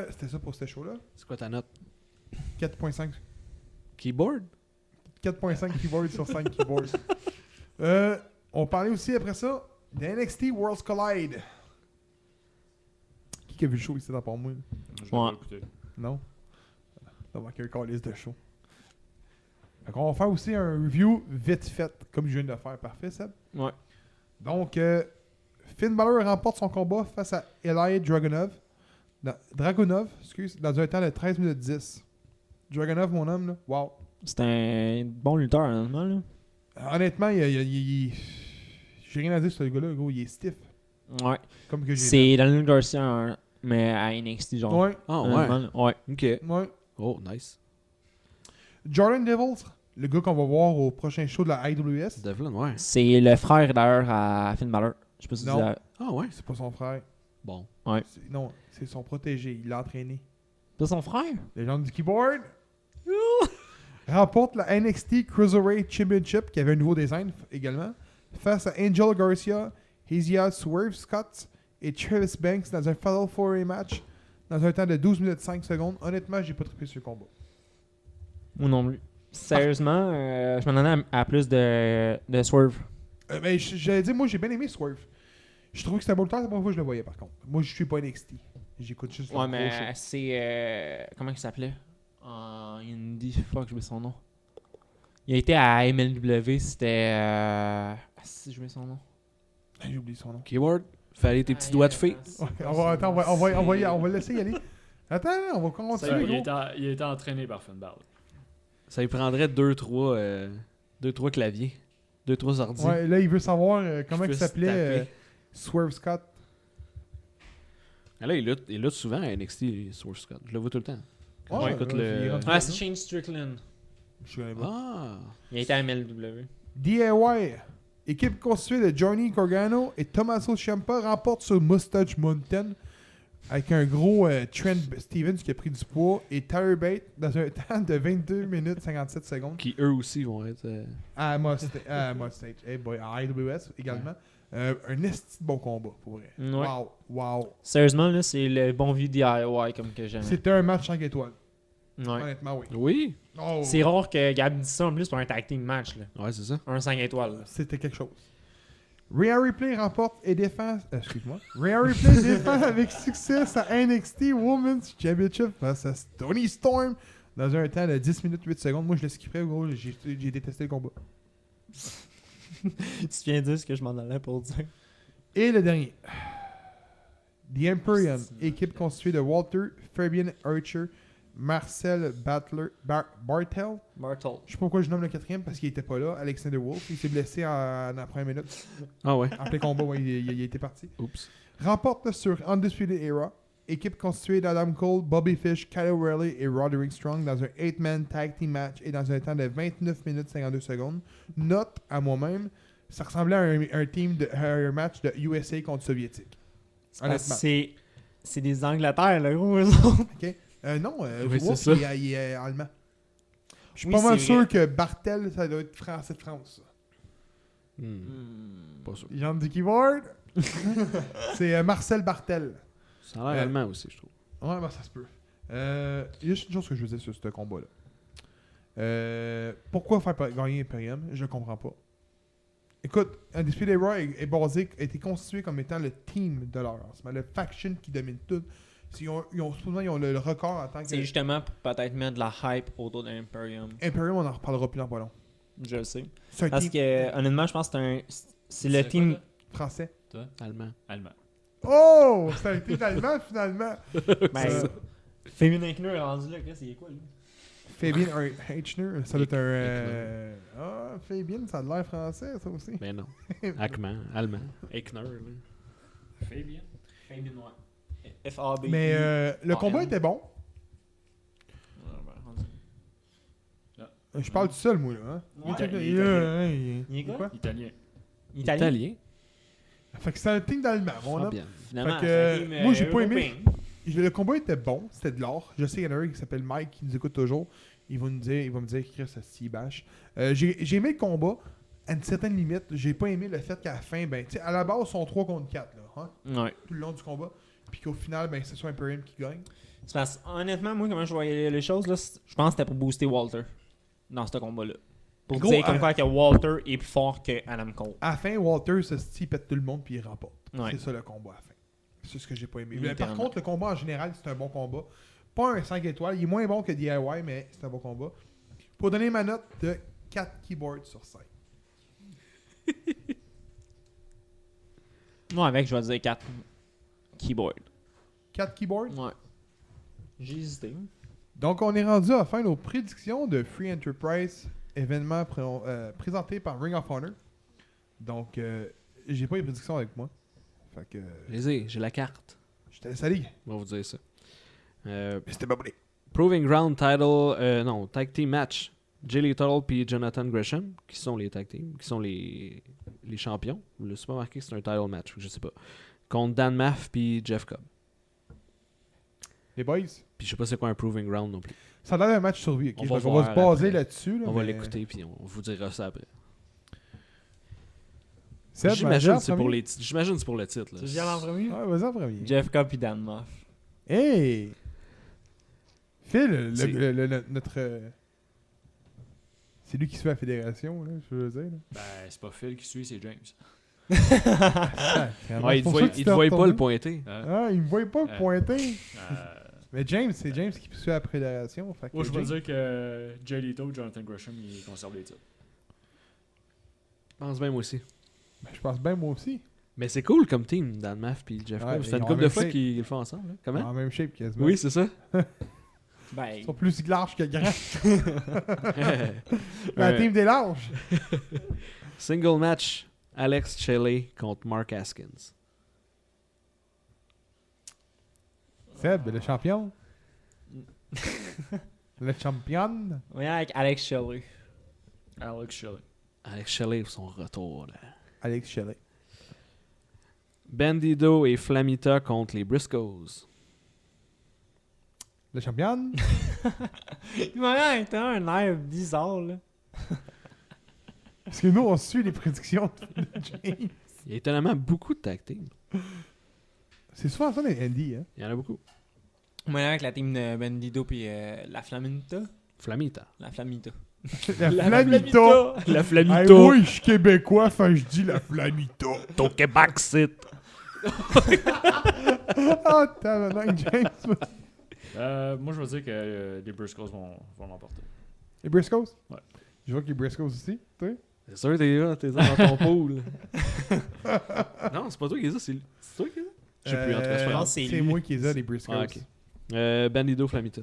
c'était ça pour ce show-là. C'est quoi ta note? 4.5. Keyboard? 4.5 keyboards sur 5 keyboards. On parlait aussi après ça de NXT Worlds Collide. Qui a vu le show ici dans part moi? Je l'ai pas Ouais. écouté. Non? Ça va manquer un calice de show. Fait qu'on va faire aussi un review vite fait, comme je viens de le faire. Parfait, Seb? Ouais. Donc, Finn Balor remporte son combat face à Ilya Dragunov. Dans un temps de 13 minutes 10. Dragunov, mon homme, là, wow. C'est un bon lutteur, honnêtement. Là. Honnêtement, j'ai rien à dire sur ce gars-là, gros. Il est stiff. Ouais. Comme que j'ai C'est Daniel Garcia, hein, mais à NXT, genre. Ouais, Ah ouais. Honnêtement, ouais. Ok. ouais. Oh, nice. Jordan Devils, le gars qu'on va voir au prochain show de la IWS. Devlin, ouais. C'est le frère d'ailleurs à Finn Balor. Je sais pas si Non. c'est Ah ouais. C'est pas son frère. Bon. Non, c'est son protégé. Il l'a entraîné. c'est son frère? Légende du keyboard. Remporte la NXT Cruiserweight Championship, qui avait un nouveau design également, face à Angel Garcia, Hesia Swerve Scott et Travis Banks dans un Fatal 4-Way match dans un temps de 12 minutes 5 secondes. Honnêtement, j'ai pas trippé sur le combat. Moi non plus. Sérieusement, je m'en donnais à plus de Swerve. Ben, j'allais dire, moi j'ai bien aimé Swerve. Je trouvais que c'était un bon temps, c'est la première fois que je le voyais par contre. Moi je suis pas NXT. J'écoute juste le Ouais, gros mais show. c'est. Comment il s'appelait en Indie? Fuck, j'ai oublié son nom. Il a été à MLW, c'était. Si, j'ai oublié son nom. J'ai oublié son nom. Keyboard? Fallait tes petits doigts de fée. Ouais, on va le laisser y aller. Attends, on va continuer. Il gros. a été entraîné par Finn Balor. Ça lui prendrait 2-3 claviers. 2-3 ordi. Ouais, là il veut savoir comment Je il peux s'appelait taper. Swerve Scott. Ah, là, il lutte souvent à NXT, Swerve Scott. Je le vois tout le temps. Quand Ouais, j'écoute là, il est le... rendu- Ah, c'est Shane Strickland. Je connais pas. Ah! Il a été à MLW. DIY, équipe constituée de Johnny Gargano et Tommaso Ciampa remporte sur Mustache Mountain avec un gros Trent Stevens qui a pris du poids et Tyler Bate dans un temps de 22 minutes 57 secondes Qui eux aussi vont être... à Mustache, hey boy, à IWS également. Un esti de bon combat, pour vrai. Ouais. Wow. Sérieusement, là, c'est le bon vieux DIY comme que j'aime. C'était un match 5 étoiles. Ouais. Honnêtement, oui. Oui. Oh, C'est rare que Gab dise ça en plus pour un tag team match. Là. Ouais, c'est ça. Un 5 étoiles. Là. c'était quelque chose. Rhea Ripley remporte et défend. Excuse-moi. Rhea Ripley défend avec succès sa NXT Women's Championship face à Toni Storm dans un temps de 10 minutes 8 secondes. Moi, je le skipperais, gros. J'ai détesté le combat. Tu viens de dire ce que je m'en allais pour dire. Et le dernier. The Imperium, équipe constituée de Walter, Fabian Archer, Marcel Bartel. Bartle. Je sais pas pourquoi je nomme le quatrième parce qu'il était pas là. Alexander Wolf, il s'est blessé dans la première minute. Ah ouais. En plein combat, ouais, il était parti. Oups. Remporte sur Undisputed Era, équipe constituée d'Adam Cole, Bobby Fish, Kyle O'Reilly et Roderick Strong dans un 8-man tag team match et dans un temps de 29 minutes 52 secondes. Note à moi-même, ça ressemblait à un match de USA contre Soviétique. Honnêtement. C'est des Angleterres, là, gros, eux autres. Ok. Non, Oui, Wolf, c'est ça. il est allemand. Je suis Oui, pas mal c'est sûr vrai. que Bartel, ça doit être français de France. Ça. Pas sûr. Genre du keyboard. C'est Marcel Bartel. Ça a l'air allemand aussi, je trouve. Ouais, ben ça se peut. Il y a juste une chose que je veux dire sur ce combat-là. Pourquoi faire gagner Imperium? Je ne comprends pas. Écoute, Undisputed Era est basé, a été constitué comme étant le team de leur lancement, le faction qui domine tout. Ils ont le record en tant que... C'est justement pour peut-être mettre de la hype autour d'Imperium. Imperium, on en reparlera plus dans pas long. Je le sais. C'est un Parce team que, honnêtement, je pense que c'est le quoi, team. toi? français. Toi? Allemand. Allemand. Oh! C'est un team allemand, finalement. Ben, Fabian Aichner est rendu là. C'est quoi, lui? Fabian Eichner, ça doit être un... Ah, Fabian, ça a l'air français, ça aussi. Mais non. Allemand. Eichner, là. Fabien. Fabian, ouais. FAB. Mais le combat était bon. Je parle tout seul, moi, là. Hein? Ouais. Il est quoi? Italien. Italien. Fait que c'est un team d'allemand, mon homme. bien. Finalement, Fait que, c'est un team, moi, j'ai pas aimé. européen. Le combat était bon, c'était de l'or. Je sais qu'il y en a un qui s'appelle Mike qui nous écoute toujours. Il va me dire Chris, ça s'y bâche. J'ai aimé le combat à une certaine limite. J'ai pas aimé le fait qu'à la fin, ben, tu sais, à la base, ils sont 3 contre 4 là, hein, Ouais. tout le long du combat. Puis qu'au final, ben, c'est soit Imperium qui gagne. C'est parce honnêtement, moi, comment je voyais les choses, là, je pense que c'était pour booster Walter dans ce combat-là. Pour Gros, dire comme quoi que Walter est plus fort que Adam Cole. À la fin, Walter se style, pète tout le monde puis il remporte. Ouais. C'est ça le combat à la fin. C'est ce que j'ai pas aimé. Mais Littéralement. par contre, le combat en général, c'est un bon combat. Pas un 5 étoiles. Il est moins bon que DIY, mais c'est un bon combat. Pour donner ma note de 4 keyboards sur 5. Moi, avec, je vais dire 4 keyboards. 4 keyboards? Ouais. J'ai hésité. Donc, on est rendu à la fin de nos prédictions de Free Enterprise, événement présenté par Ring of Honor. Donc, j'ai pas les prédictions avec moi. Fait que. J'ai la carte. Je te laisse aller. On va vous dire ça. Mais c'était pas bon. Proving Ground Tag Team Match. Jay Lethal puis Jonathan Gresham, qui sont les tag teams, qui sont les champions. Le pas marqué que c'est un title match, je sais pas. Contre Dan Maff puis Jeff Cobb. Les boys, Puis je sais pas c'est quoi un Proving Ground non plus. ça a l'air d'un match survie. Ok? On va Fait qu'on voir va se baser après. là-dessus. Là, On va mais- l'écouter puis on vous dira ça après. Seb, J'imagine vas-y en c'est pour premier. J'imagine c'est pour le titre. Là. Tu viens en premier? Ouais, vas-y en premier. Jeff Cobb et Dan Moff. Hey! Phil, C'est- notre. C'est lui qui suit la fédération, là, je veux dire. Là. Ben, c'est pas Phil qui suit, c'est James. Ouais, il te voyait pas le pointer. Ah, il me voyait pas le pointer. Euh, Mais James, c'est James qui suit la fédération. Fait que Moi, je veux James- dire que Jay Leto et Jonathan Gresham, ils conservent les titres. Je pense bien moi aussi. Ben, je pense bien moi aussi. Mais c'est cool comme team, Dan Maff puis Jeff Ouais, Cobb. mais Ça fait ils une ont couple la de même fois shape. qu'ils le font ensemble. Hein. Comment? En même shape quasiment. Oui, c'est ça. Ben, Ils sont plus larges que grands. La Un team des larges. Single match, Alex Shelley contre Mark Haskins. Seb, le champion. Le champion. on vient avec Alex Shelley. Alex Shelley. Alex Shelley pour son retour. Là. Alex Shelley. Bandido et Flamita contre les Briscoes. Le champion. Il m'a été un air bizarre, là. Parce que nous, on suit les prédictions de James. Il y a étonnamment beaucoup de tag team. C'est souvent ça, les Andy, hein. Il y en a beaucoup. Moi, avec la team de Bandido puis la Flamita. Flamita. La Flamita. La Flamita! La Hey, Flamita. moi, je suis québécois, fait je dis la Flamita. Ton Québec, c'est. Ah, tabarnak, James. Moi, je veux dire que les Briscoes vont l'emporter. Les Briscoes? Ouais. Je vois que les Briscoes aussi, toi. C'est sûr, t'es là, t'es dans ton pool. Non, c'est pas toi qui les as, c'est toi qui les as. Je sais plus, en tout cas, c'est pas grave. c'est C'est lui. moi qui les ai, les Briscoes. Ah, ok. Bandido Flamita.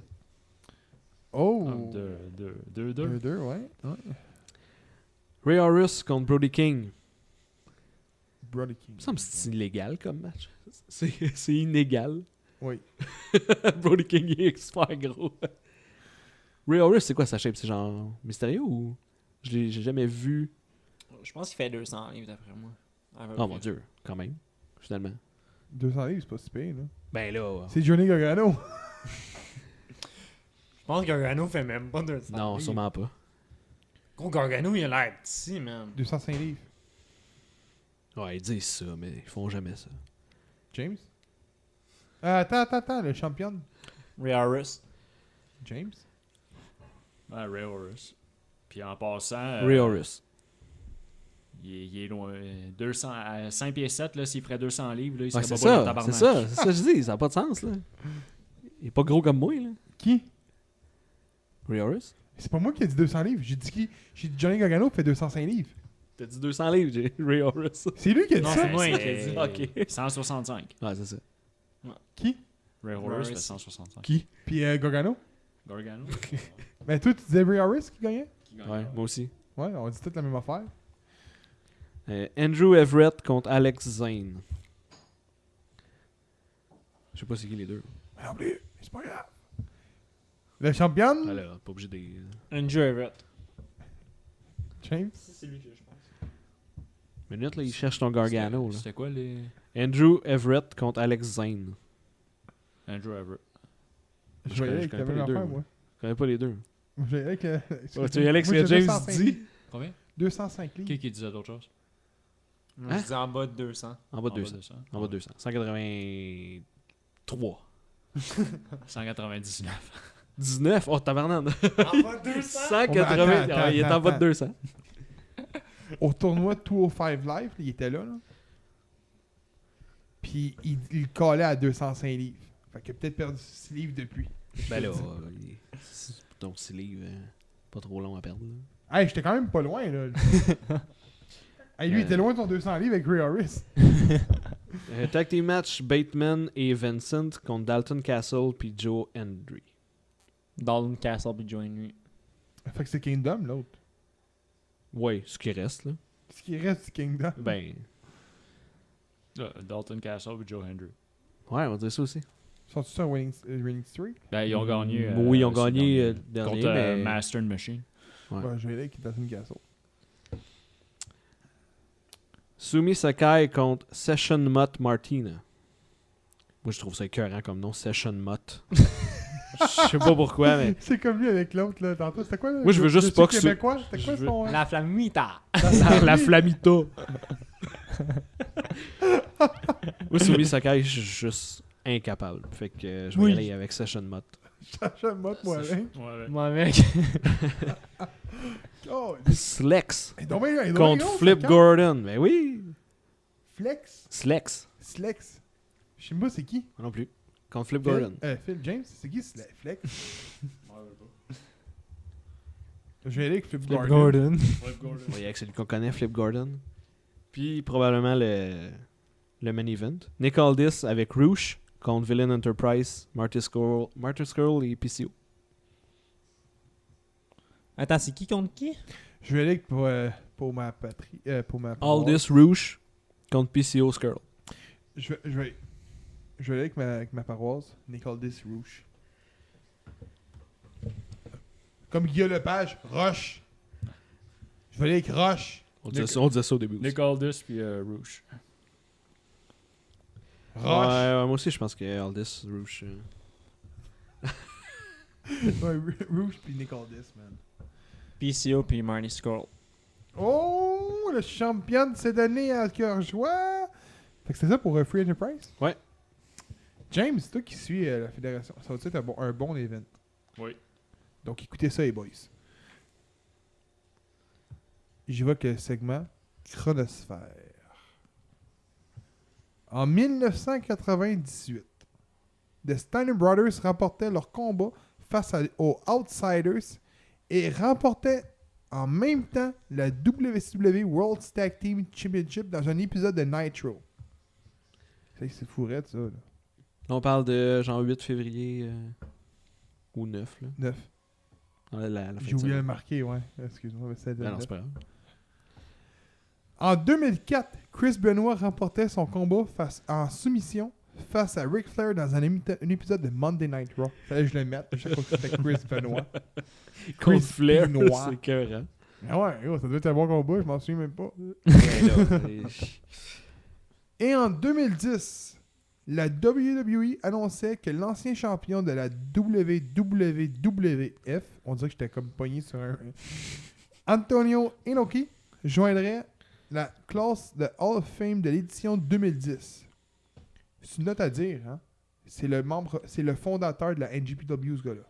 Oh! 2-2. 2-2, ouais. Ray Horus contre Brody King. Brody King. Ça me semble que c'est illégal comme match. C'est inégal. Oui. Brody King est super gros. Ray Horus, c'est quoi sa shape? C'est genre mystérieux ou... J'ai jamais vu. Je pense qu'il fait 200 livres d'après moi. Oh mon dieu, quand même. Finalement. 200 livres, c'est pas si pire, là. Ben là. C'est Johnny Gargano. Je pense que Gargano fait même pas 200 Non, livres. sûrement pas. Gros, Gargano, il a l'air petit, man. 205 livres. Ouais, ils disent ça, mais ils font jamais ça. James? Attends, le champion. Ray Horus. James? Ouais, Ray Horus. Puis en passant, Ray Horus. il est loin. 200, à 5 pieds 7, là, s'il ferait 200 livres, là, il Ouais, serait c'est pas bon dans ça, tabarnak. c'est ça, c'est ça que je dis, ça n'a pas de sens, là. Il est pas gros comme moi, là. Qui? Ray Horus? C'est pas moi qui ai dit 200 livres. J'ai dit Johnny Gargano fait 205 livres. T'as dit 200 livres, j'ai Ray Horus. C'est lui qui a dit Non, ça? c'est moi qui ai C'est dit. Ok. 165. Ouais, c'est ça. Qui? Ray Horus Horus. fait 165. Qui? Puis Gargano? Gargano. Ben toi, tu disais Ray Harris qui gagnait? Qui gagne? Ouais, moi aussi. Ouais, on dit toute la même affaire. Andrew Everett contre Alex Zane. Je sais pas c'est qui les deux. Mais non plus, c'est pas grave. Le champion? Alors, pas obligé de... Andrew Everett. James? C'est lui que je pense. Minute, là, il cherche ton Gargano, là. C'était quoi les. Andrew Everett contre Alex Zane. Andrew Everett. Je vais y aller avec connais la pas même les deux, affaire, moi. moi. Je connais pas les deux. Je vais y aller avec... Ouais, tu y allais avec ce Moi, que j'ai James 205 dit. livres. Combien? 205 livres. Qui disait d'autre chose? Moi, Hein? je dis en bas de 200. En bas de 200. En bas de 200. 183. 199. 19? Oh, tabarnak. En bas de 200? 180. attends, Il est en attends, bas de 200. Au tournoi 205 Live, il était là. Puis il collait à 205 livres. Fait qu'il a peut-être perdu 6 livres depuis. Ben là, donc 6 livres, pas trop long à perdre. Là. Hey, j'étais quand même pas loin, là. Hey, lui, il était loin de son 200 livres avec Ray Harris. Tag team match, Bateman et Vincent contre Dalton Castle puis Joe Hendry. Dalton Castle puis Joe Henry. Fait que c'est Kingdom, l'autre. Ouais, ce qui reste, là. Ce qui reste, c'est Kingdom. Ben, Dalton Castle et Joe Hendry. ouais, on va dire ça aussi. Sont-ils sur un winning streak? Ben, ils ont gagné. Oui, ils ont c'est gagné dernier. dernier, Contre mais... Master and Machine. Ouais. Ouais, je vais y aller avec Dalton Castle. Sumi Sakai contre Session Mutt Martina. Moi, je trouve ça écœurant comme nom, Session Mutt. Je sais pas pourquoi, mais... C'est comme lui avec l'autre, là. Tantôt, c'était quoi, là? Moi, je veux juste pas que québécois? C'était quoi je veux- son... La Flamita. La Flamita. Moi, Sumi Sakai, je suis juste incapable. Fait que je vais Oui. y aller avec Session Mutt. Sacha Mott, moi, hein. Ouais, Moi, mec. Oh, Slex il est donc bien- il est donc contre bien gros, Flip ce Gordon. Ben oui. Flex? Slex. Slex. Je sais pas c'est qui. Moi non plus. Contre Flip Phil? Gordon. Phil James, c'est qui Flex? Je vais aller avec Flip Gordon. Gordon. On va y aller avec celui qu'on connaît, Flip Gordon. Puis probablement le main event. Nick Aldis avec Roosh contre Villain Enterprise, Marty Skrull et PCO. Attends, c'est qui contre qui? Je vais aller avec pour ma patrie. Pour ma paroisse. Aldis Roosh contre PCO Skrull. Je vais aller avec ma paroisse. Nick Aldis Rouge. Comme Guillaume Lepage, Roche. Je vais aller avec Roche. On disait ça au début aussi. Nick Aldis puis Rouge. Ouais, Roche. ouais, moi aussi je pense que Aldis Roosh. Ouais, Rouge puis Nick Aldis, man. PCO puis Marty Skrull. Oh, le champion de cette année à cœur joie. Fait que c'est ça pour Free Enterprise? Ouais. James, c'est toi qui suis la fédération. Ça va être un bon event. Oui. Donc écoutez ça, les boys. J'y vais avec le segment Chronosphère. En 1998, The Steiner Brothers remportaient leur combat face aux Outsiders et remportaient en même temps la WCW World Tag Team Championship dans un épisode de Nitro. C'est fourrette, ça. Là. Là, on parle de genre 8 février ou 9. Là. 9. La fin J'ai de oublié de semaine. le marquer, ouais. Excuse-moi, mais c'est Ben non, c'est pas grave. En 2004, Chris Benoit remportait son combat en soumission face à Ric Flair dans un épisode de Monday Night Raw. Fallait que je le mette à chaque fois que c'était Chris Benoit. Cold Flair, Benoit. c'est écœurant. Ah ouais, ça doit être un bon combat, je m'en souviens même pas. Et en 2010, la WWE annonçait que l'ancien champion de la WWF, on dirait que j'étais comme pogné sur un... Antonio Inoki, joindrait la classe de Hall of Fame de l'édition 2010. C'est une note à dire, hein? C'est le fondateur de la NJPW, ce gars-là.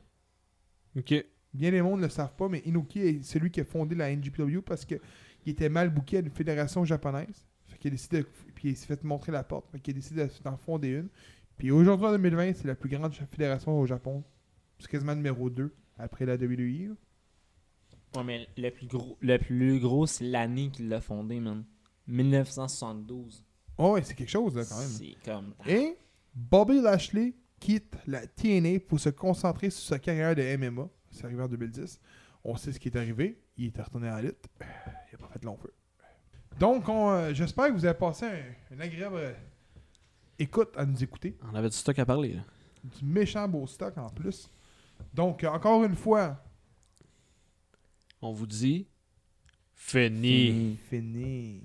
Ok. Bien les mondes ne le savent pas, mais Inoki est celui qui a fondé la NJPW parce qu'il était mal booké à une fédération japonaise. Fait qu'il a décidé puis il s'est fait montrer la porte. Fait qu'il a décidé d'en fonder une. Puis aujourd'hui, en 2020, c'est la plus grande fédération au Japon. C'est quasiment numéro 2 après la WWE. Là. Ouais, mais le plus gros, c'est l'année qu'il l'a fondé, man. 1972. Oh, ouais, c'est quelque chose, là, quand même. C'est comme... Et Bobby Lashley quitte la TNA pour se concentrer sur sa carrière de MMA. C'est arrivé en 2010. On sait ce qui est arrivé. Il est retourné en lutte. Il n'a pas fait long feu. Donc, j'espère que vous avez passé un agréable écoute à nous écouter. On avait du stock à parler. Là. Du méchant beau stock en plus. Donc, encore une fois, On vous dit... Fini. fini.